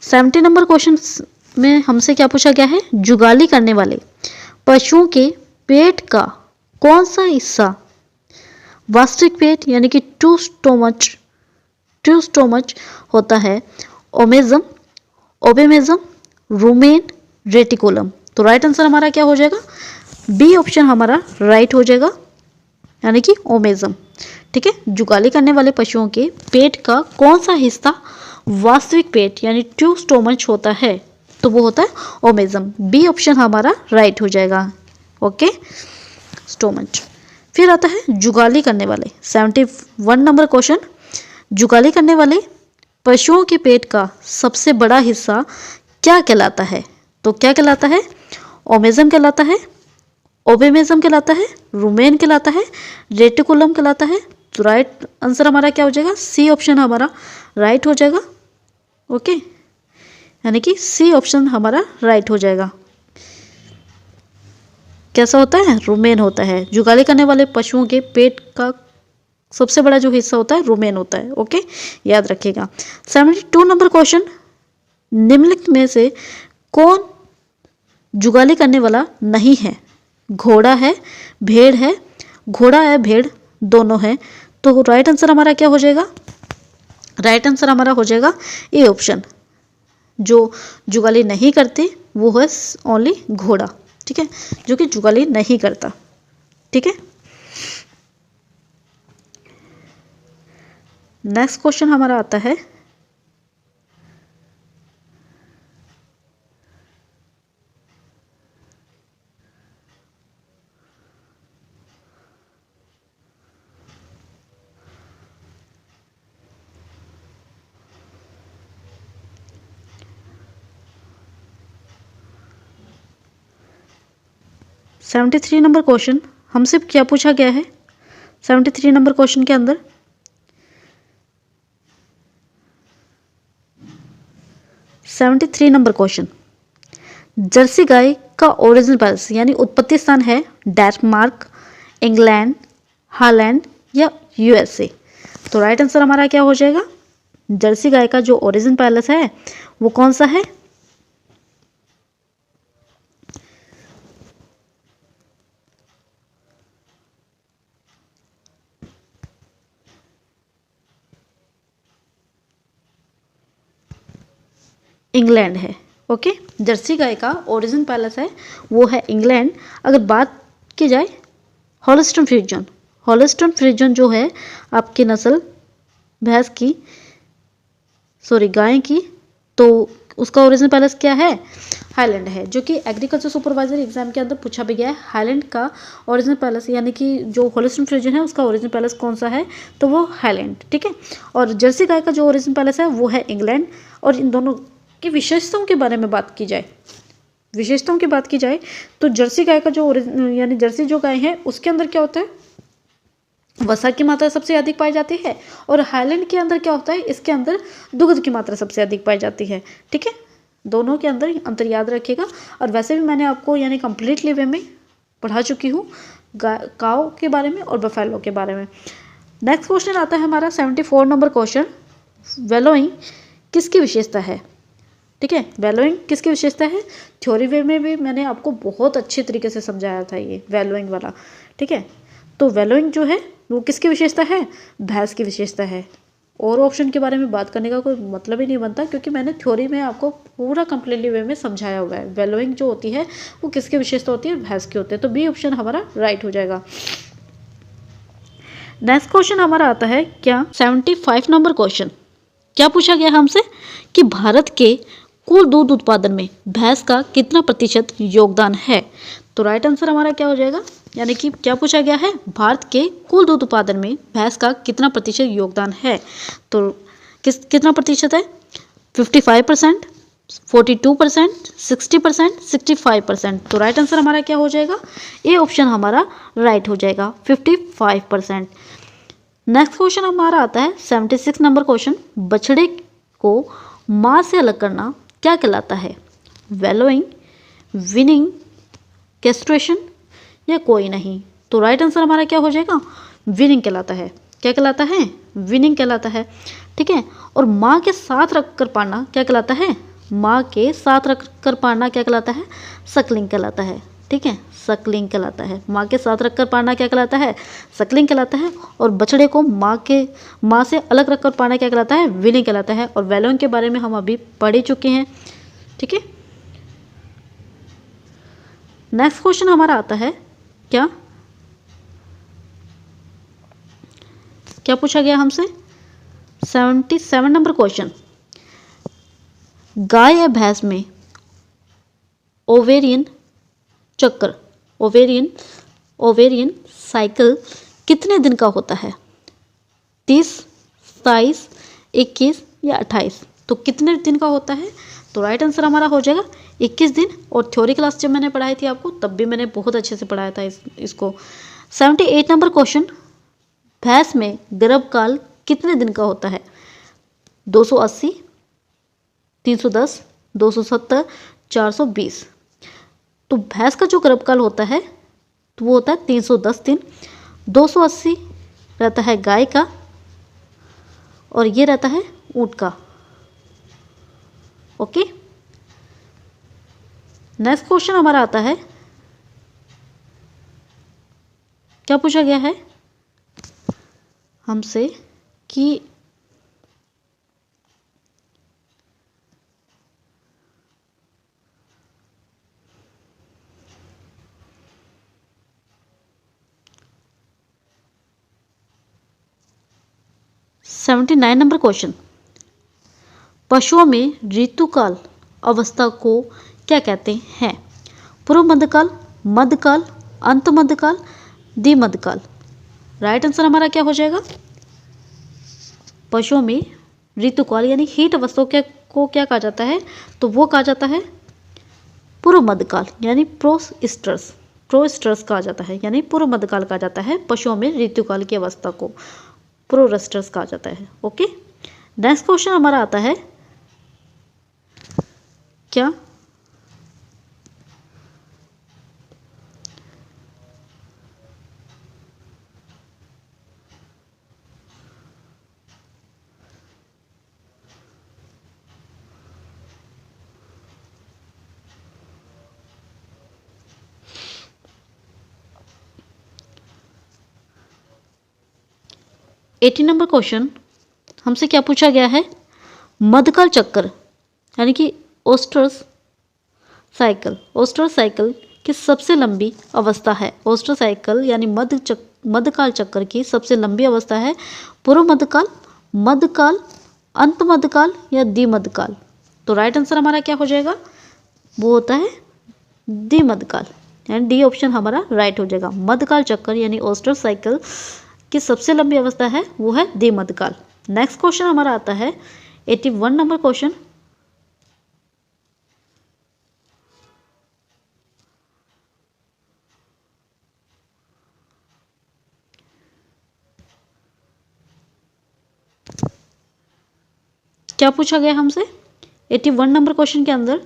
[SPEAKER 1] सेवेंटी नंबर क्वेश्चन में हमसे क्या पूछा गया है? जुगाली करने वाले पशुओं के पेट का कौन सा हिस्सा वास्तविक पेट यानी कि ट्रू स्टोमच होता है? Omasum, ओबेमेजम, rumen, reticulum? तो राइट आंसर हमारा क्या हो जाएगा? बी ऑप्शन हमारा राइट हो जाएगा, यानी कि ओमेजम। ठीक है, जुगाली करने वाले पशुओं के पेट का कौन सा हिस्सा वास्तविक पेट यानी ट्रू स्टोमच होता है? तो वो होता है ओमेजम। बी ऑप्शन हमारा राइट हो जाएगा। Okay, stomach. फिर आता है जुगाली करने वाले। 71 नंबर क्वेश्चन, जुगाली करने वाले पशुओं के पेट का सबसे बड़ा हिस्सा क्या कहलाता है? तो क्या कहलाता है? ओमेजम कहलाता है, ओबेमेजम कहलाता है, रुमेन कहलाता है, रेटिकुलम कहलाता है। तो राइट आंसर हमारा क्या हो जाएगा? सी ऑप्शन हमारा राइट हो जाएगा। ओके, यानी कि सी ऑप्शन हमारा राइट हो जाएगा। कैसा होता है? रुमेन होता है। जुगाली करने वाले पशुओं के पेट का सबसे बड़ा जो हिस्सा होता है रुमेन होता है। ओके, याद रखिएगा। 72 नंबर क्वेश्चन, निम्नलिखित में से कौन जुगाली करने वाला नहीं है? घोड़ा है, भेड़ है, घोड़ा है, भेड़ दोनों है। तो राइट आंसर हमारा क्या हो जाएगा? राइट आंसर हमारा हो जाएगा ए ऑप्शन। जो जुगाली नहीं करते वो है ओनली घोड़ा, ठीक है, जो कि जुगाली नहीं करता। ठीक है, नेक्स्ट क्वेश्चन हमारा आता है, सेवेंटी थ्री नंबर क्वेश्चन हमसे क्या पूछा गया है? 73 नंबर क्वेश्चन के अंदर 73 नंबर क्वेश्चन, जर्सी गाय का ओरिजिनल पैलेस यानी उत्पत्ति स्थान है डेनमार्क, इंग्लैंड, हॉलैंड या यूएसए। तो राइट आंसर हमारा क्या हो जाएगा? जर्सी गाय का जो ओरिजिन पैलेस है वो कौन सा है? इंग्लैंड है। ओके, जर्सी गाय का ओरिजिन पैलेस है वो है इंग्लैंड। अगर बात की जाए हॉलस्टन फ्रीजन, हॉलस्टन फ्रीजन जो है आपकी नस्ल भैंस की, सॉरी गाय की, तो उसका ओरिजिनल पैलेस क्या है? हाईलैंड है, जो कि एग्रीकल्चर सुपरवाइजर एग्जाम के अंदर पूछा भी गया है। हाईलैंड का ओरिजिनल पैलेस यानी कि जो हॉलस्टन फ्रीजन है उसका ओरिजिनल पैलेस कौन सा है? तो वो हाईलैंड। ठीक है, और जर्सी गाय का जो ओरिजिनल पैलेस है वो है इंग्लैंड। और इन दोनों की विशेषताओं के बारे में बात की जाए, विशेषताओं की बात की जाए तो जर्सी गाय का जो यानी जर्सी जो गाय है उसके अंदर क्या होता है? वसा की मात्रा सबसे अधिक पाई जाती है। और हाईलैंड के अंदर क्या होता है? इसके अंदर दुग्ध की मात्रा सबसे अधिक पाई जाती है। ठीक है, दोनों के अंदर अंतर याद रखिएगा। और वैसे भी मैंने आपको यानी कंप्लीटली वे में पढ़ा चुकी हूँ काऊ के बारे में और बफेलो के बारे में। नेक्स्ट क्वेश्चन आता है हमारा 74 नंबर क्वेश्चन, वेलोइंग किसकी विशेषता है? ठीक है, वेलोइंग किसकी विशेषता है? थ्योरी वे में भी मैंने आपको बहुत अच्छे तरीके से समझाया था ये वेलोइंग वाला। ठीक है, तो वेलोइंग जो है वो किसकी विशेषता है? भैंस की विशेषता है। और ऑप्शन के बारे में बात करने का कोई मतलब ही नहीं बनता, क्योंकि मैंने थ्योरी में आपको पूरा कंप्लीटली वे में समझाया हुआ है। वेलोइंग जो होती है वो किसकी विशेषता होती है? भैंस की होती है। तो बी ऑप्शन हमारा राइट हो जाएगा। नेक्स्ट क्वेश्चन हमारा आता है क्या 75 नंबर क्वेश्चन, क्या पूछा गया हमसे कि भारत के कुल दूध उत्पादन में भैंस का कितना प्रतिशत योगदान है? तो राइट आंसर हमारा क्या हो जाएगा? यानी कि क्या पूछा गया है? भारत के कुल दूध उत्पादन में भैंस का कितना प्रतिशत योगदान है? तो कितना प्रतिशत है? 55%, 42%, 60%, 65%। तो राइट आंसर हमारा क्या हो जाएगा? ए ऑप्शन हमारा राइट हो जाएगा, 55%। नेक्स्ट क्वेश्चन हमारा आता है 76 नंबर क्वेश्चन, बछड़े को मां से अलग करना क्या कहलाता है? वेलोइंग, विनिंग, कैस्ट्रेशन या कोई नहीं? तो राइट आंसर हमारा क्या हो जाएगा? विनिंग कहलाता है। क्या कहलाता है? विनिंग कहलाता है। ठीक है, और माँ के साथ रखकर पालना क्या कहलाता है? माँ के साथ रखकर पालना क्या कहलाता है? सकलिंग कहलाता है। ठीक है, सकलिंग कहलाता है। माँ के साथ रखकर पालना क्या कहलाता है? सकलिंग कहलाता है। और बछड़े को माँ से अलग रखकर पालना क्या कहलाता है? विनिंग कहलाता है। और वेलोइंग के बारे में हम अभी पढ़ ही चुके हैं। ठीक है, नेक्स्ट क्वेश्चन हमारा आता है क्या पूछा गया हमसे? 77 नंबर क्वेश्चन, गाय या भैंस में ओवेरियन चक्र, ओवेरियन साइकिल कितने दिन का होता है? 30, 27, 21 या 28? तो कितने दिन का होता है? तो राइट आंसर हमारा हो जाएगा 21 दिन। और थ्योरी क्लास जब मैंने पढ़ाई थी आपको, तब भी मैंने बहुत अच्छे से पढ़ाया था इसको। 78 नंबर क्वेश्चन, भैंस में गर्भकाल कितने दिन का होता है? 280, 310, 270, 420? तो भैंस का जो गर्भकाल होता है तो वो होता है 310 दिन। 280 रहता है गाय का और ये रहता है ऊंट का। ओके, नेक्स्ट क्वेश्चन हमारा आता है, क्या पूछा गया है हमसे कि सेवेंटी 79 नंबर क्वेश्चन, पशुओं में ऋतुकाल अवस्था को क्या कहते हैं? पूर्व मध्यकाल, मध्यकाल, अंत मध्यकाल, द्विमध्यकाल? राइट आंसर हमारा क्या हो जाएगा? पशुओं में ऋतुकाल यानी हीट अवस्था को क्या कहा जाता है? तो वो कहा जाता है पूर्व मध्यकाल यानी प्रोस्टर्स कहा जाता है, यानी पूर्व मध्यकाल कहा जाता है। पशुओं में ऋतुकाल की अवस्था को प्रोस्टर्स कहा जाता है। ओके, नेक्स्ट क्वेश्चन हमारा आता है, क्या एटी नंबर क्वेश्चन हमसे क्या पूछा गया है? मध्यकाल चक्र यानी कि ओस्टर्स साइकिल की सबसे लंबी अवस्था है। ओस्टर साइकिल यानी मध्यकाल चक्र की सबसे लंबी अवस्था है पूर्व मध्यकाल, मध्यकाल, अंत मध्यकाल या द्विमध्यकाल? तो राइट आंसर हमारा क्या हो जाएगा? वो होता है द्विमध्यकाल, यानी डी ऑप्शन हमारा राइट हो जाएगा। मध्यकाल चक्र यानी ओस्टर साइकिल की सबसे लंबी अवस्था है वो है द्विमध्यकाल। नेक्स्ट क्वेश्चन हमारा आता है 81 नंबर क्वेश्चन, क्या पूछा गया हमसे 81 नंबर क्वेश्चन के अंदर?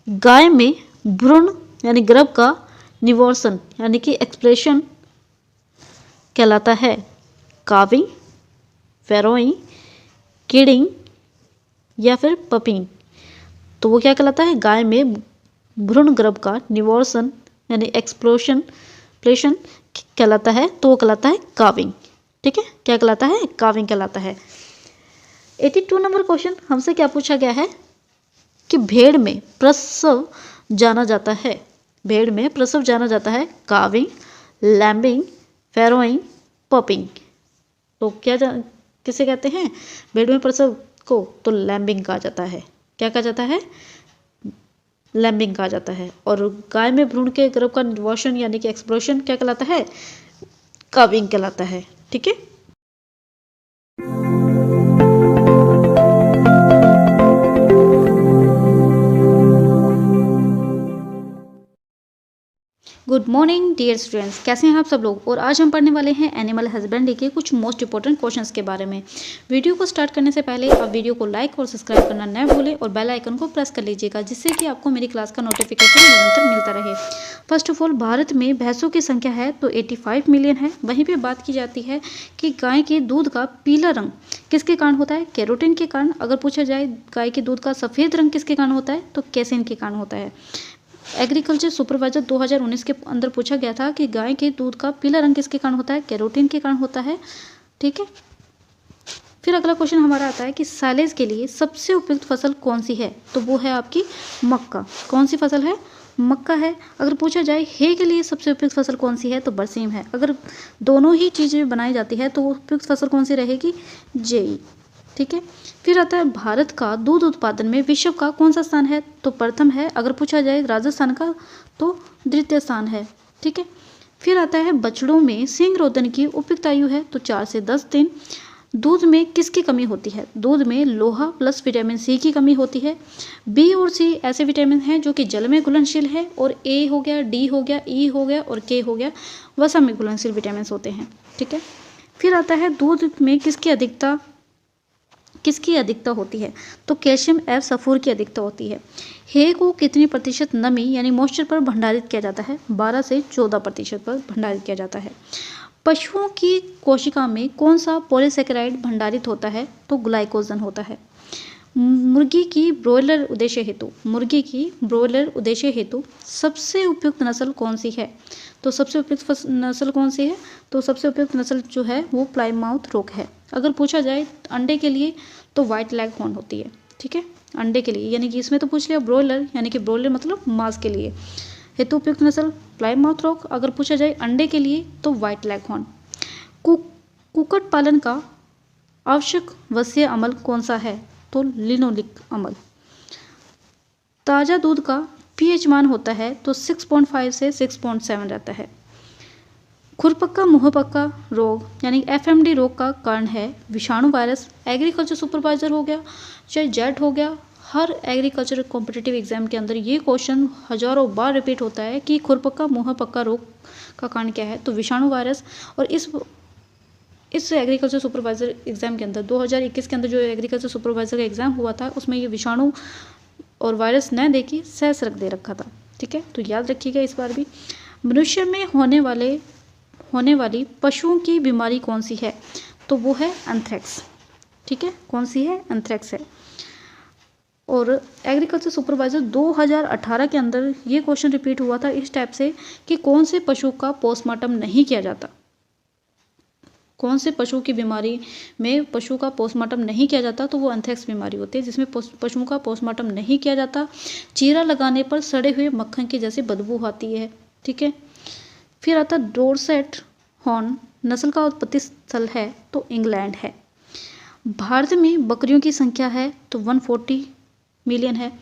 [SPEAKER 1] गाय में भ्रूण यानी गर्भ का निवर्सन यानी कि एक्सप्रेशन कहलाता है काविंग, फैरोइंग, किडिंग या फिर पपिंग? तो वो क्या कहलाता है? गाय में भ्रूण गर्भ का निवर्सन यानी एक्सप्रेशन कहलाता है, तो वो कहलाता है काविंग। ठीक है, क्या कहलाता है? काविंग कहलाता है। 82 नंबर क्वेश्चन हमसे क्या पूछा गया है कि भेड़ में प्रसव जाना जाता है, भेड़ में प्रसव जाना जाता है काविंग, लैम्बिंग, फैरोइंग, पपिंग? तो किसे कहते हैं भेड़ में प्रसव को? तो लैम्बिंग कहा जाता है। क्या कहा जाता है? लैम्बिंग कहा जाता है। और गाय में भ्रूण के गर्भ का निवर्सन यानी कि एक्सप्लोशन क्या कहलाता है? काविंग कहलाता है। ठीक है, गुड मॉर्निंग डियर स्टूडेंट्स, कैसे हैं आप सब लोग? और आज हम पढ़ने वाले हैं एनिमल हस्बेंड्री के कुछ मोस्ट इंपॉर्टेंट क्वेश्चंस के बारे में। वीडियो को स्टार्ट करने से पहले आप वीडियो को लाइक और सब्सक्राइब करना न भूलें और बेल आइकन को प्रेस कर लीजिएगा, जिससे कि आपको मेरी क्लास का नोटिफिकेशन निरंतर मिलता रहे। फर्स्ट ऑफ ऑल, भारत में भैंसों की संख्या है तो 85 मिलियन है। वहीं पर बात की जाती है कि गाय के दूध का पीला रंग किसके कारण होता है? कैरोटीन के कारण। अगर पूछा जाए गाय के दूध का सफ़ेद रंग किसके कारण होता है? तो कैसेन के कारण होता है। एग्रीकल्चर सुपरवाइजर 2019 के अंदर पूछा गया था कि गाय के दूध का पीला रंग किसके कारण होता है? कैरोटीन के कारण होता है। ठीक है, फिर अगला क्वेश्चन हमारा आता है कि साइलेज के लिए सबसे उपयुक्त फसल कौन सी है? तो वो है आपकी मक्का। कौन सी फसल है? मक्का है। अगर पूछा जाए हे के लिए सबसे उपयुक्त फसल कौन सी है? तो बरसीम है। अगर दोनों ही चीज़ें बनाई जाती है तो उपयुक्त फसल कौन सी रहेगी? जेई। ठीक है। फिर आता है भारत का दूध उत्पादन में विश्व का कौन सा स्थान है? तो प्रथम है। अगर पूछा जाए राजस्थान का तो द्वितीय स्थान है। ठीक है। फिर आता है बछड़ों में सींग रोधन की उपयुक्त आयु है? तो 4 से 10 दिन। दूध में किसकी कमी होती है? दूध में लोहा प्लस विटामिन सी की कमी होती है। बी और सी ऐसे विटामिन हैं जो कि जल में घुलनशील है, और ए हो गया, डी हो गया, ई हो गया और के हो गया वसा में घुलनशील विटामिन होते हैं। ठीक है। फिर आता है दूध में किसकी अधिकता होती है? तो कैल्शियम एफ सल्फर की अधिकता होती है। हे को कितनी प्रतिशत नमी यानी मॉइस्चर पर भंडारित किया जाता है? 12 से 14% पर भंडारित किया जाता है। पशुओं की कोशिका में कौन सा पॉलीसेकेराइड भंडारित होता है? तो ग्लाइकोजन होता है। मुर्गी की ब्रॉयलर उद्देश्य हेतु सबसे उपयुक्त नस्ल कौन सी है? तो सबसे उपयुक्त नस्ल कौन सी है? तो सबसे उपयुक्त नस्ल जो है वो प्लाईमाउथ रॉक है। अगर पूछा जाए अंडे के लिए तो व्हाइट लेग हॉर्न होती है। ठीक है। अंडे के लिए यानी कि इसमें तो पूछ लिया ब्रॉयलर, यानी कि ब्रॉयलर मतलब मांस के लिए हेतु उपयुक्त नस्ल प्लाईमाउथ रॉक। अगर पूछा जाए अंडे के लिए तो व्हाइट लेग हॉर्न। कुक्कुट पालन का आवश्यक वसीय अमल कौन सा है? तो लिनोलिक अमल। ताज़ा दूध का पीएच मान होता है तो 6.5 से 6.7 रहता है। खुरपक्का मुंहपक्का रोग यानी एफएमडी रोग का कारण है विषाणु वायरस। एग्रीकल्चर सुपरवाइजर हो गया, चाहे जेट हो गया, हर एग्रीकल्चर कॉम्पिटिटिव एग्जाम के अंदर ये क्वेश्चन हजारों बार रिपीट होता है कि खुरपक्का मुंहपक्का रोग का कारण क्या है? तो विषाणु वायरस। और इस एग्रीकल्चर सुपरवाइजर एग्जाम के अंदर 2021 के अंदर जो एग्रीकल्चर सुपरवाइजर का एग्जाम हुआ था उसमें ये विषाणु और वायरस न देखी सहस्रक दे रखा था। ठीक है। तो याद रखिएगा इस बार भी। मनुष्य में होने वाली पशुओं की बीमारी कौन सी है? तो वो है एंथ्रेक्स। ठीक है। कौन सी है? एंथ्रेक्स है। और एग्रीकल्चर सुपरवाइजर 2018 के अंदर ये क्वेश्चन रिपीट हुआ था इस टाइप से कि कौन से पशु का पोस्टमार्टम नहीं किया जाता? कौन से पशु की बीमारी में पशु का पोस्टमार्टम नहीं किया जाता? तो वो एंथ्रेक्स बीमारी होती है जिसमें पशुओं का पोस्टमार्टम नहीं किया जाता। चीरा लगाने पर सड़े हुए मक्खन की जैसी बदबू आती है। ठीक है। फिर आता डोरसेट हॉर्न नस्ल का उत्पत्ति स्थल है? तो इंग्लैंड है। भारत में बकरियों की संख्या है तो 140 मिलियन है।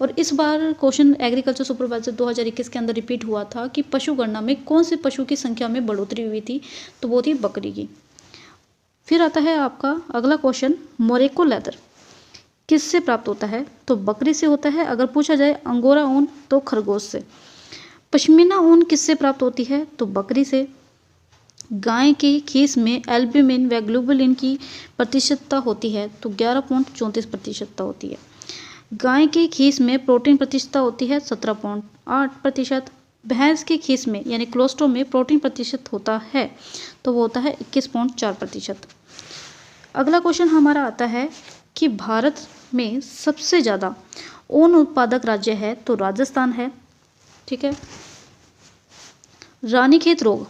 [SPEAKER 1] और इस बार क्वेश्चन एग्रीकल्चर सुपरवाइजर 2021 के अंदर रिपीट हुआ था कि पशु गणना में कौन से पशु की संख्या में बढ़ोतरी हुई थी? तो वो थी बकरी की। फिर आता है आपका अगला क्वेश्चन, मोरक्को लेदर किससे प्राप्त होता है? तो बकरी से होता है। अगर पूछा जाए अंगोरा ऊन तो खरगोश से। पश्मीना ऊन किससे प्राप्त होती है? तो बकरी से। गाय के खीस में एल्ब्यूमिन व ग्लोबुलिन की प्रतिशतता होती है तो 11.34% होती है। गाय के खीस में प्रोटीन प्रतिशतता होती है 17.8%। भैंस के खीस में यानी कोलेस्ट्रॉल में प्रोटीन प्रतिशत होता है तो वो होता है 21.4%। अगला क्वेश्चन हमारा आता है कि भारत में सबसे ज़्यादा ऊन उत्पादक राज्य है? तो राजस्थान है। ठीक है। रानीखेत रोग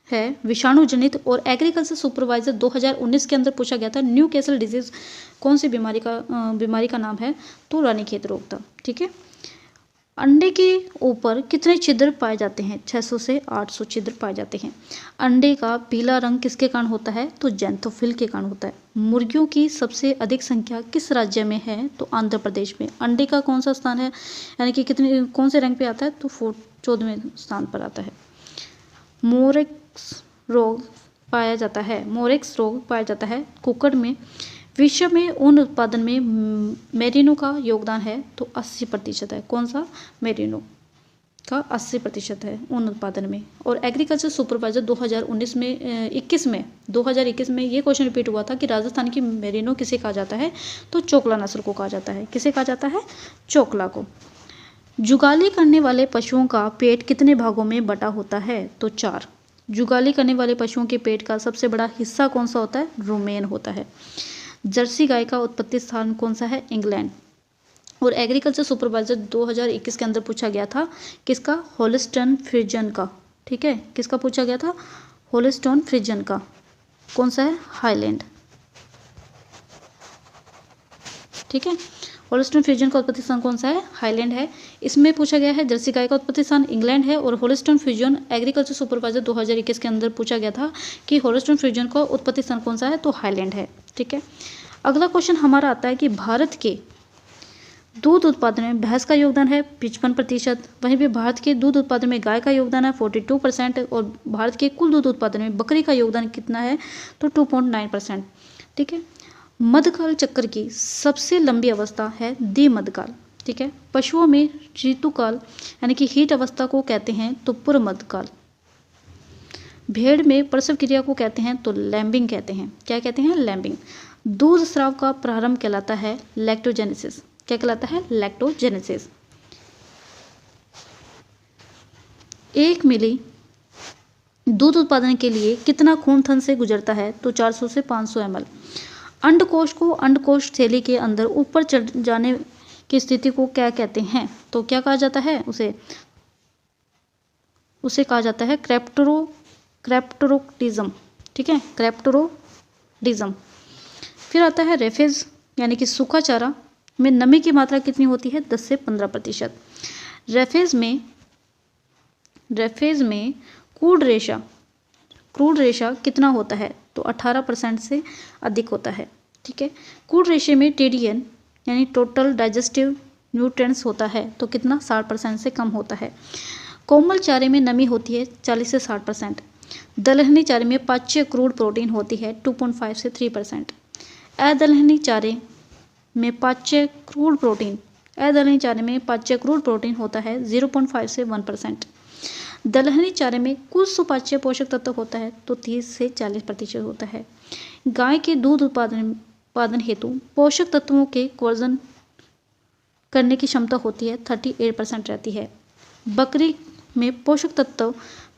[SPEAKER 1] है विषाणु जनित। और एग्रीकल्चर सुपरवाइजर 2019 के अंदर पूछा गया था न्यू कैसल डिजीज कौन सी बीमारी का नाम है? तो रानीखेत रोग था। ठीक है। अंडे के ऊपर कितने छिद्र पाए जाते हैं? 600 से 800 छिद्र पाए जाते हैं। अंडे का पीला रंग किसके कारण होता है? तो जैंथोफिल के कारण होता है। मुर्गियों की सबसे अधिक संख्या किस राज्य में है? तो आंध्र प्रदेश में। अंडे का कौन सा स्थान है यानी कि कौन से रैंक पे आता है? तो 14वें स्थान पर आता है। मोरेक्स रोग पाया जाता है कुक्कुट में। विश्व में ऊन उत्पादन में मेरिनो का योगदान है तो 80% है। कौन सा? मेरिनो का 80% है ऊन उत्पादन में। और एग्रीकल्चर सुपरवाइजर 2021 में ये क्वेश्चन रिपीट हुआ था कि राजस्थान की मेरिनो किसे कहा जाता है? तो चोकला नस्ल को कहा जाता है। किसे कहा जाता है? चोकला को। जुगाली करने वाले पशुओं का पेट कितने भागों में बटा होता है? तो 4। जुगाली करने वाले पशुओं के पेट का सबसे बड़ा हिस्सा कौन सा होता है? रुमेन होता है। जर्सी गाय का उत्पत्ति स्थान कौन सा है? इंग्लैंड। और एग्रीकल्चर सुपरवाइजर 2021 के अंदर पूछा गया था किसका? होलिस्टन फ्रिजियन का। ठीक है। किसका पूछा गया था? होलिस्टन फ्रिजियन का। कौन सा है? हाईलैंड। ठीक है। होलिस्टन फ्रिजियन का उत्पत्ति स्थान कौन सा है? हाईलैंड है। इसमें पूछा गया है जर्सी गाय का उत्पत्ति स्थान इंग्लैंड है। और होलिस्टन फ्रिजियन एग्रीकल्चर सुपरवाइजर 2021 के अंदर पूछा गया था कि होलिस्टन फ्रिजियन का उत्पत्ति स्थान कौन सा है? तो हाईलैंड है। ठीक है। अगला क्वेश्चन हमारा आता है कि भारत के दूध उत्पादन में भैंस का योगदान है 55%, वहीं पे भारत के दूध उत्पादन में गाय का योगदान है 42% और भारत के कुल दूध उत्पादन में बकरी का योगदान कितना है तो 2.9%। ठीक है। मध्यकाल चक्र की सबसे लंबी अवस्था है द्विमध्यकाल। ठीक है। पशुओं में ऋतुकाल यानी कि हीट अवस्था को कहते हैं तो पूर्व मध्यकाल। भेड़ में प्रसव क्रिया को कहते हैं तो लैम्बिंग कहते हैं। क्या कहते हैं? लैम्बिंग। दूध स्राव का प्रारंभ कहलाता है लैक्टोजेनेसिस। क्या कहलाता है? लैक्टोजेनेसिस। 1 मिली दूध उत्पादन के लिए कितना खून थन से गुजरता है तो 400 से 500 ml। अंडकोश को अंडकोश थैली के अंदर ऊपर चढ़ जाने की स्थिति को क्या कहते हैं तो क्या कहा जाता है? उसे कहा जाता है क्रेप्टोरोटिज्म। ठीक है, क्रेप्टोरोटिज्म। फिर आता है रेफेज यानी कि सूखा चारा में नमी की मात्रा कितनी होती है? 10 से 15%। रेफेज में क्रूड रेशा कितना होता है तो 18% से अधिक होता है। ठीक है। क्रूड रेशे में टीडीएन यानी टोटल डाइजेस्टिव न्यूट्रिएंट्स होता है तो कितना? 60% से कम होता है। कोमल चारे में नमी होती है 40 से 60%। दलहनी चारे में पाच्य क्रूड प्रोटीन होती है 2.5 से 3%। अदलहनी चारे में पाच्य क्रूड प्रोटीन होता है 0.5 से 1%। दलहनी चारे में कुल सुपाच्य पोषक तत्व होता है तो 30 से 40% होता है। गाय के दूध उत्पादन हेतु पोषक तत्वों के वर्जन करने की क्षमता होती है 38% रहती है। बकरी में पोषक तत्व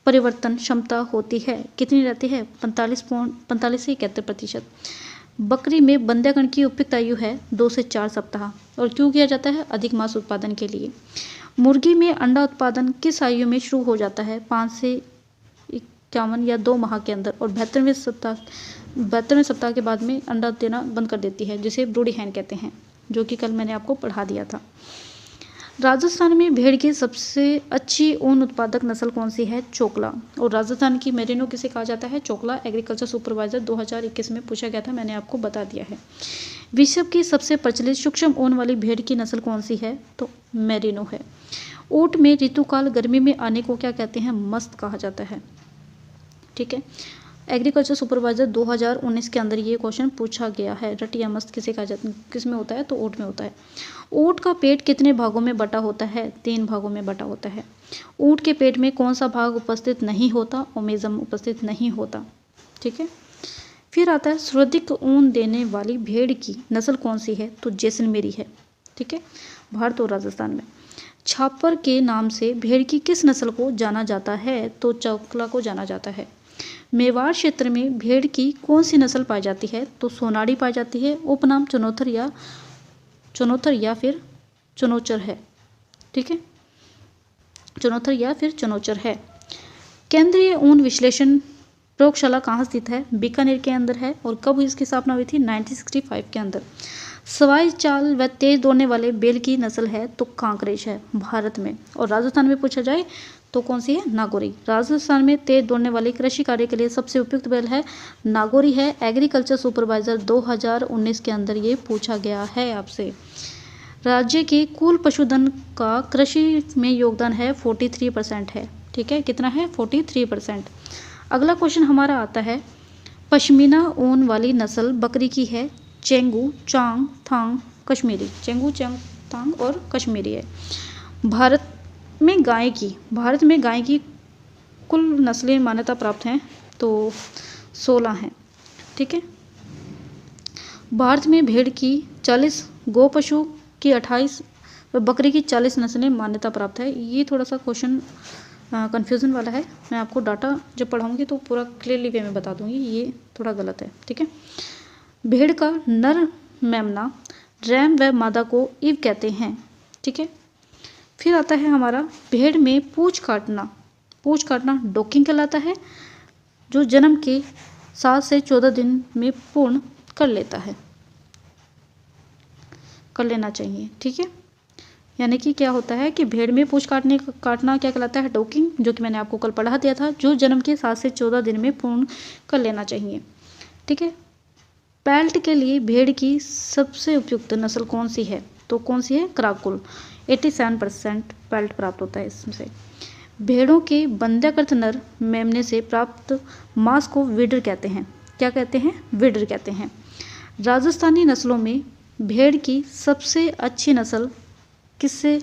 [SPEAKER 1] परिवर्तन क्षमता होती है कितनी रहती है? 45 से 71%। बकरी में बंध्याकरण की उपयुक्त आयु है 2 से 4 सप्ताह और क्यों किया जाता है? अधिक मांस उत्पादन के लिए। मुर्गी में अंडा उत्पादन किस आयु में शुरू हो जाता है? 5 से 51 या 2 माह के अंदर और 72वें सप्ताह के बाद में अंडा देना बंद कर देती है, जिसे ब्रूडी हैन कहते हैं, जो कि कल मैंने आपको पढ़ा दिया था। राजस्थान में भेड़ की सबसे अच्छी ऊन उत्पादक नस्ल कौन सी है? चोकला। और राजस्थान की मेरिनो किसे कहा जाता है? चोकला। एग्रीकल्चर सुपरवाइजर 2021 में पूछा गया था, मैंने आपको बता दिया है। विश्व की सबसे प्रचलित सूक्ष्म ऊन वाली भेड़ की नस्ल कौन सी है? तो मेरिनो है। ऊंट में ऋतुकाल गर्मी में आने को क्या कहते हैं? मस्त कहा जाता है। ठीक है। एग्रीकल्चर सुपरवाइजर 2019 के अंदर ये क्वेश्चन पूछा गया है। रट या मस्त किसे कहा जाता है? किस में होता है? तो ऊंट में होता है। ऊंट का पेट कितने भागों में बटा होता है? 3 भागों में बटा होता है। ऊंट के पेट में कौन सा भाग उपस्थित नहीं होता? ओमेजम उपस्थित नहीं होता। ठीक है। फिर आता है सर्वाधिक ऊन देने वाली भेड़ की नस्ल कौन सी है? तो जैसलमेरी है। ठीक है। भारत और राजस्थान में। छापर के नाम से भेड़ की किस नस्ल को जाना जाता है? तो चोकला को जाना जाता है। मेवाड़ क्षेत्र में भेड़ की कौन सी नस्ल पाई जाती है? तो सोनाड़ी पाई जाती है। उपनाम चनोथर या फिर चनोचर है। ठीक है। चनोथर या फिर चनोचर है। केंद्रीय ऊन विश्लेषण प्रयोगशाला कहाँ स्थित है? बीकानेर के अंदर है। और कब इसकी स्थापना हुई थी? 1965 के अंदर। सवाई चाल व तेज दौड़ने वाले बैल की नस्ल है तो कांकरेज है भारत में। और राजस्थान में पूछा जाए तो कौन सी है? नागौरी। राजस्थान में तेज दौड़ने वाले कृषि कार्य के लिए सबसे उपयुक्त बैल है नागौरी है। एग्रीकल्चर सुपरवाइजर 2019 के अंदर ये पूछा गया है आपसे। राज्य के कुल पशुधन का कृषि में योगदान है 43% है। ठीक है। कितना है? 43%। अगला क्वेश्चन हमारा आता है पश्मीना ऊन वाली नस्ल बकरी की है चेंगू, चांग, थांग, कश्मीरी। चेंगू, चांग, थांग और कश्मीरी है। भारत में गाय की कुल नस्लें मान्यता प्राप्त हैं तो 16 हैं। ठीक है। भारत में भेड़ की 40, गौ पशु की 28 व बकरी की 40 नस्लें मान्यता प्राप्त है। ये थोड़ा सा क्वेश्चन कन्फ्यूज़न वाला है। मैं आपको डाटा जब पढ़ाऊंगी तो पूरा क्लियरली वे में बता दूंगी, ये थोड़ा गलत है। ठीक है। भेड़ का नर मेमना रैम व मादा को ईव कहते हैं। ठीक है। फिर आता है हमारा भेड़ में पूंछ काटना डॉकिंग कहलाता है, जो जन्म के 7 से 14 दिन में पूर्ण कर लेना चाहिए। ठीक है। यानी कि क्या होता है कि भेड़ में पूंछ काटना क्या कहलाता है? डॉकिंग, जो कि मैंने आपको कल पढ़ा दिया था, जो जन्म के 7 से 14 दिन में पूर्ण कर लेना चाहिए। ठीक है। पेल्ट के लिए भेड़ की सबसे उपयुक्त नस्ल कौन सी है? तो कौन सी है? कराकुल। 87% पेल्ट प्राप्त होता है इससे। भेड़ों के वंध्याकृत नर मेमने से प्राप्त मांस को विडर कहते हैं। क्या कहते हैं? विडर कहते हैं। राजस्थानी नस्लों में भेड़ की सबसे अच्छी नस्ल किससे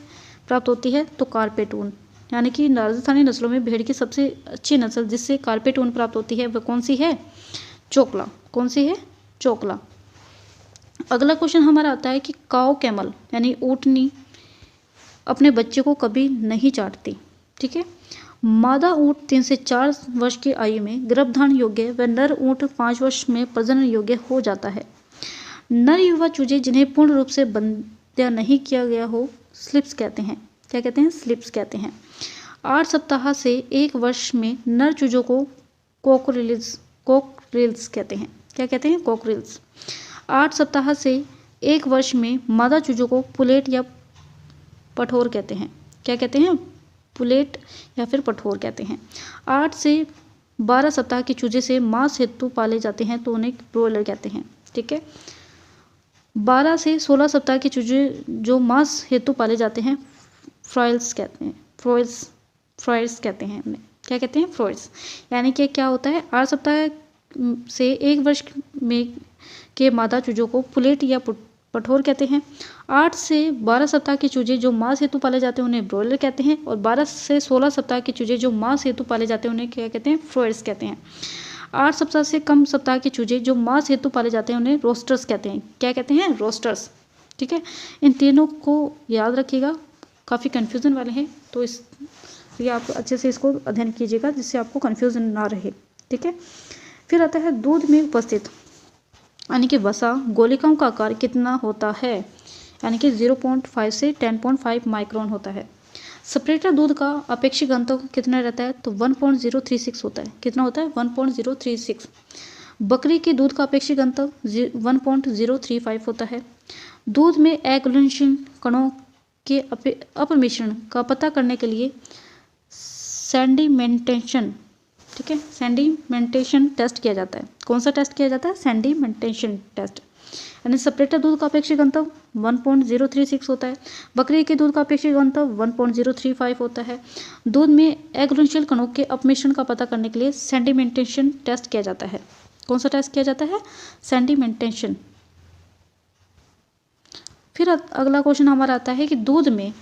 [SPEAKER 1] प्राप्त होती है? तो कारपेट ऊन। यानी कि राजस्थानी नस्लों में भेड़ की सबसे अच्छी नस्ल जिससे कारपेट ऊन प्राप्त होती है वह कौन सी है? चोकला। कौन सी है? चोकला। अगला क्वेश्चन हमारा आता है कि काऊ कैमल यानी ऊँटनी अपने बच्चे को कभी नहीं चाटती। ठीक है। मादा ऊँट 3 से 4 वर्ष की आयु में गर्भधारण योग्य व नर ऊँट 5 वर्ष में प्रजनन योग्य हो जाता है। नर युवा चूजे जिन्हें पूर्ण रूप से बंध्या नहीं किया गया हो स्लिप्स कहते हैं। क्या कहते हैं? स्लिप्स कहते हैं। 8 सप्ताह से 1 वर्ष में नर चूजों को कोकरिल्स कहते हैं। क्या कहते हैं? कोकरिल्स। 8 सप्ताह से 1 वर्ष में मादा चूजों को पुलेट या पठोर कहते हैं। क्या कहते हैं? पुलेट या फिर पठोर कहते हैं। 8 से 12 सप्ताह के चूजे से मांस हेतु पाले जाते हैं तो उन्हें ब्रोयलर कहते हैं। ठीक है। 12 से 16 सप्ताह के चूजे जो मांस हेतु पाले जाते हैं फ्रॉयल्स कहते हैं। फ्रॉयल्स कहते हैं उन्हें। क्या कहते हैं? फ्रॉयल्स। यानी कि क्या होता है? 8 सप्ताह से 1 वर्ष में के मादा चूजों को पुलेट या पठोर कहते हैं। 8 से 12 सप्ताह के चूजे जो मांस हेतु पाले जाते हैं उन्हें ब्रॉयलर कहते हैं। और 12 से 16 सप्ताह के चूजे जो मांस हेतु पाले जाते हैं उन्हें क्या कहते हैं? फ्रॉयल्स कहते हैं। 8 सप्ताह से कम सप्ताह के चूजे जो मांस हेतु पाले जाते हैं उन्हें रोस्टर्स कहते हैं। क्या कहते हैं? रोस्टर्स। ठीक है। इन तीनों को याद रखिएगा, काफ़ी कन्फ्यूज़न वाले हैं तो इसलिए आप अच्छे से इसको अध्ययन कीजिएगा जिससे आपको कन्फ्यूज़न ना रहे। ठीक है। फिर आता है दूध में उपस्थित यानी कि वसा गोलिकाओं का आकार कितना होता है? यानी कि 0.5 से 10.5 माइक्रोन होता है। सेपरेटर दूध का अपेक्षित घनत्व कितना रहता है? तो 1.036 होता है। कितना होता है? 1.036। बकरी के दूध का अपेक्षित घनत्व 1.035 होता है। दूध में एग्लूटिनेशन कणों के अपमिश्रण का पता करने के लिए सेडिमेंटेशन, ठीक है, सेडिमेंटेशन टेस्ट किया जाता है। कौन सा टेस्ट किया जाता है? Sedimentation test. यानी सेपरेटर दूध का अपेक्षित घनत्व 1.036 होता है। बकरी के दूध का अपेक्षित घनत्व 1.035 होता है। दूध में एग्लूटिनेशन कणों के अपमिश्रण का पता करने के लिए सेडिमेंटेशन टेस्ट किया जाता है। कौन सा टेस्ट किया जाता है? सेडिमेंटेशन। फिर अगला क्वेश्चन हमारा आता है कि दूध में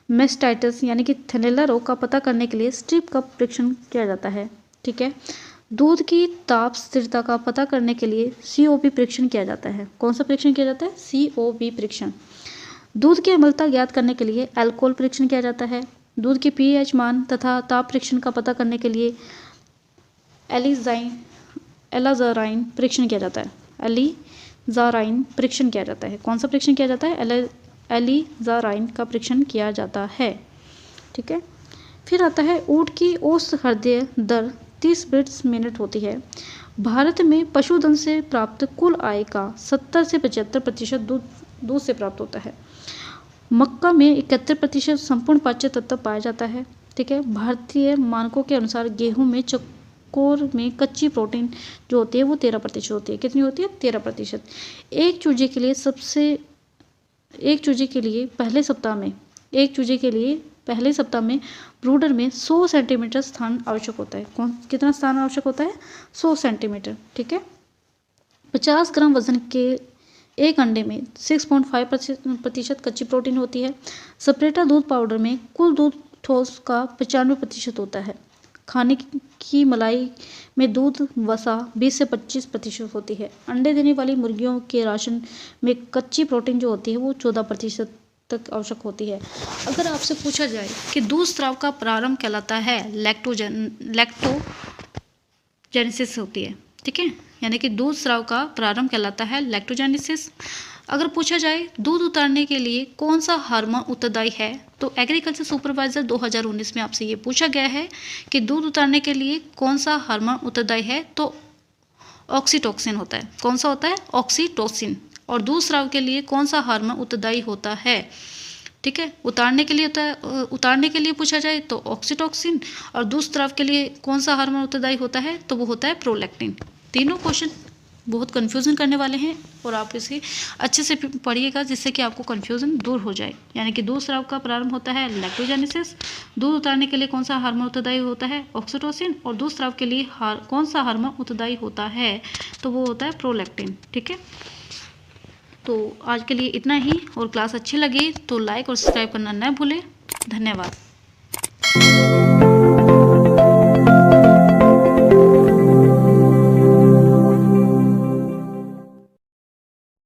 [SPEAKER 1] मेस्टाइटिस यानी कि थैलेला रोग का पता करने के लिए स्ट्रिप का परीक्षण किया जाता है। ठीक है। दूध की ताप स्थिरता का पता करने के लिए COP परीक्षण किया जाता है। कौन सा परीक्षण किया जाता है? COP परीक्षण। दूध की अम्लता ज्ञात करने के लिए अल्कोहल परीक्षण किया जाता है। दूध के pH मान तथा ताप परीक्षण का पता करने के लिए एलाज़ाराइन परीक्षण किया जाता है। एलिज़ाराइन परीक्षण किया जाता है। कौन सा परीक्षण किया जाता है? एलिज़ाराइन का परीक्षण किया जाता है। ठीक है। फिर आता है ऊँट की औसत हृदय दर 30 बीट्स मिनट होती है। भारत में पशुधन से प्राप्त कुल आय का 70 से 75% दूध से प्राप्त होता है। मक्का में 71% संपूर्ण पाच्य तत्व पाया जाता है। ठीक है। भारतीय मानकों के अनुसार गेहूं में चकोर में कच्ची प्रोटीन जो होती है वो 13% होती है। कितनी होती है? 13%। एक चूजे के लिए पहले सप्ताह में ब्रूडर में 100 सेंटीमीटर स्थान आवश्यक होता है। कितना स्थान आवश्यक होता है? 100 सेंटीमीटर। ठीक है। 50 ग्राम वजन के एक अंडे में 6.5% कच्ची प्रोटीन होती है। सेपरेटर दूध पाउडर में कुल दूध ठोस का 95% होता है। खाने की मलाई में दूध वसा 20 से 25% होती है। अंडे देने वाली मुर्गियों के राशन में कच्ची प्रोटीन जो होती है वो 14% तक आवश्यक होती है। अगर आपसे पूछा जाए कि दूध स्राव का प्रारंभ कहलाता है लैक्टोजेनेसिस होती है। ठीक है। यानी कि दूध स्राव का प्रारंभ कहलाता है लैक्टोजेनेसिस। अगर पूछा जाए दूध उतारने के लिए कौन सा हार्मोन उत्तरदायी है तो एग्रीकल्चर सुपरवाइजर 2019 में आपसे ये पूछा गया है कि दूध उतारने के लिए कौन सा हार्मोन उत्तरदायी है तो ऑक्सीटोसिन होता है। कौन सा होता है? ऑक्सीटोसिन। और दूध स्राव के लिए कौन सा हार्मोन उत्तरदायी होता है? ठीक है। उतारने के लिए पूछा जाए तो ऑक्सीटोसिन और दूध स्राव के लिए कौन सा हार्मोन उत्तरदायी होता है तो वो होता है प्रोलैक्टिन। तीनों क्वेश्चन बहुत कन्फ्यूज़न करने वाले हैं और आप इसे अच्छे से पढ़िएगा जिससे कि आपको कन्फ्यूज़न दूर हो जाए। यानी कि दूध स्राव का प्रारंभ होता है लैक्टोजेनेसिस। दूध उतारने के लिए कौन सा हार्मोन उत्तरदायी होता है? ऑक्सीटोसिन। और दूध स्राव के लिए कौन सा हार्मोन उत्तरदायी होता है? तो वो होता है प्रोलैक्टिन। ठीक है, तो आज के लिए इतना ही। और क्लास अच्छी लगी तो लाइक और सब्सक्राइब करना न भूलें। धन्यवाद।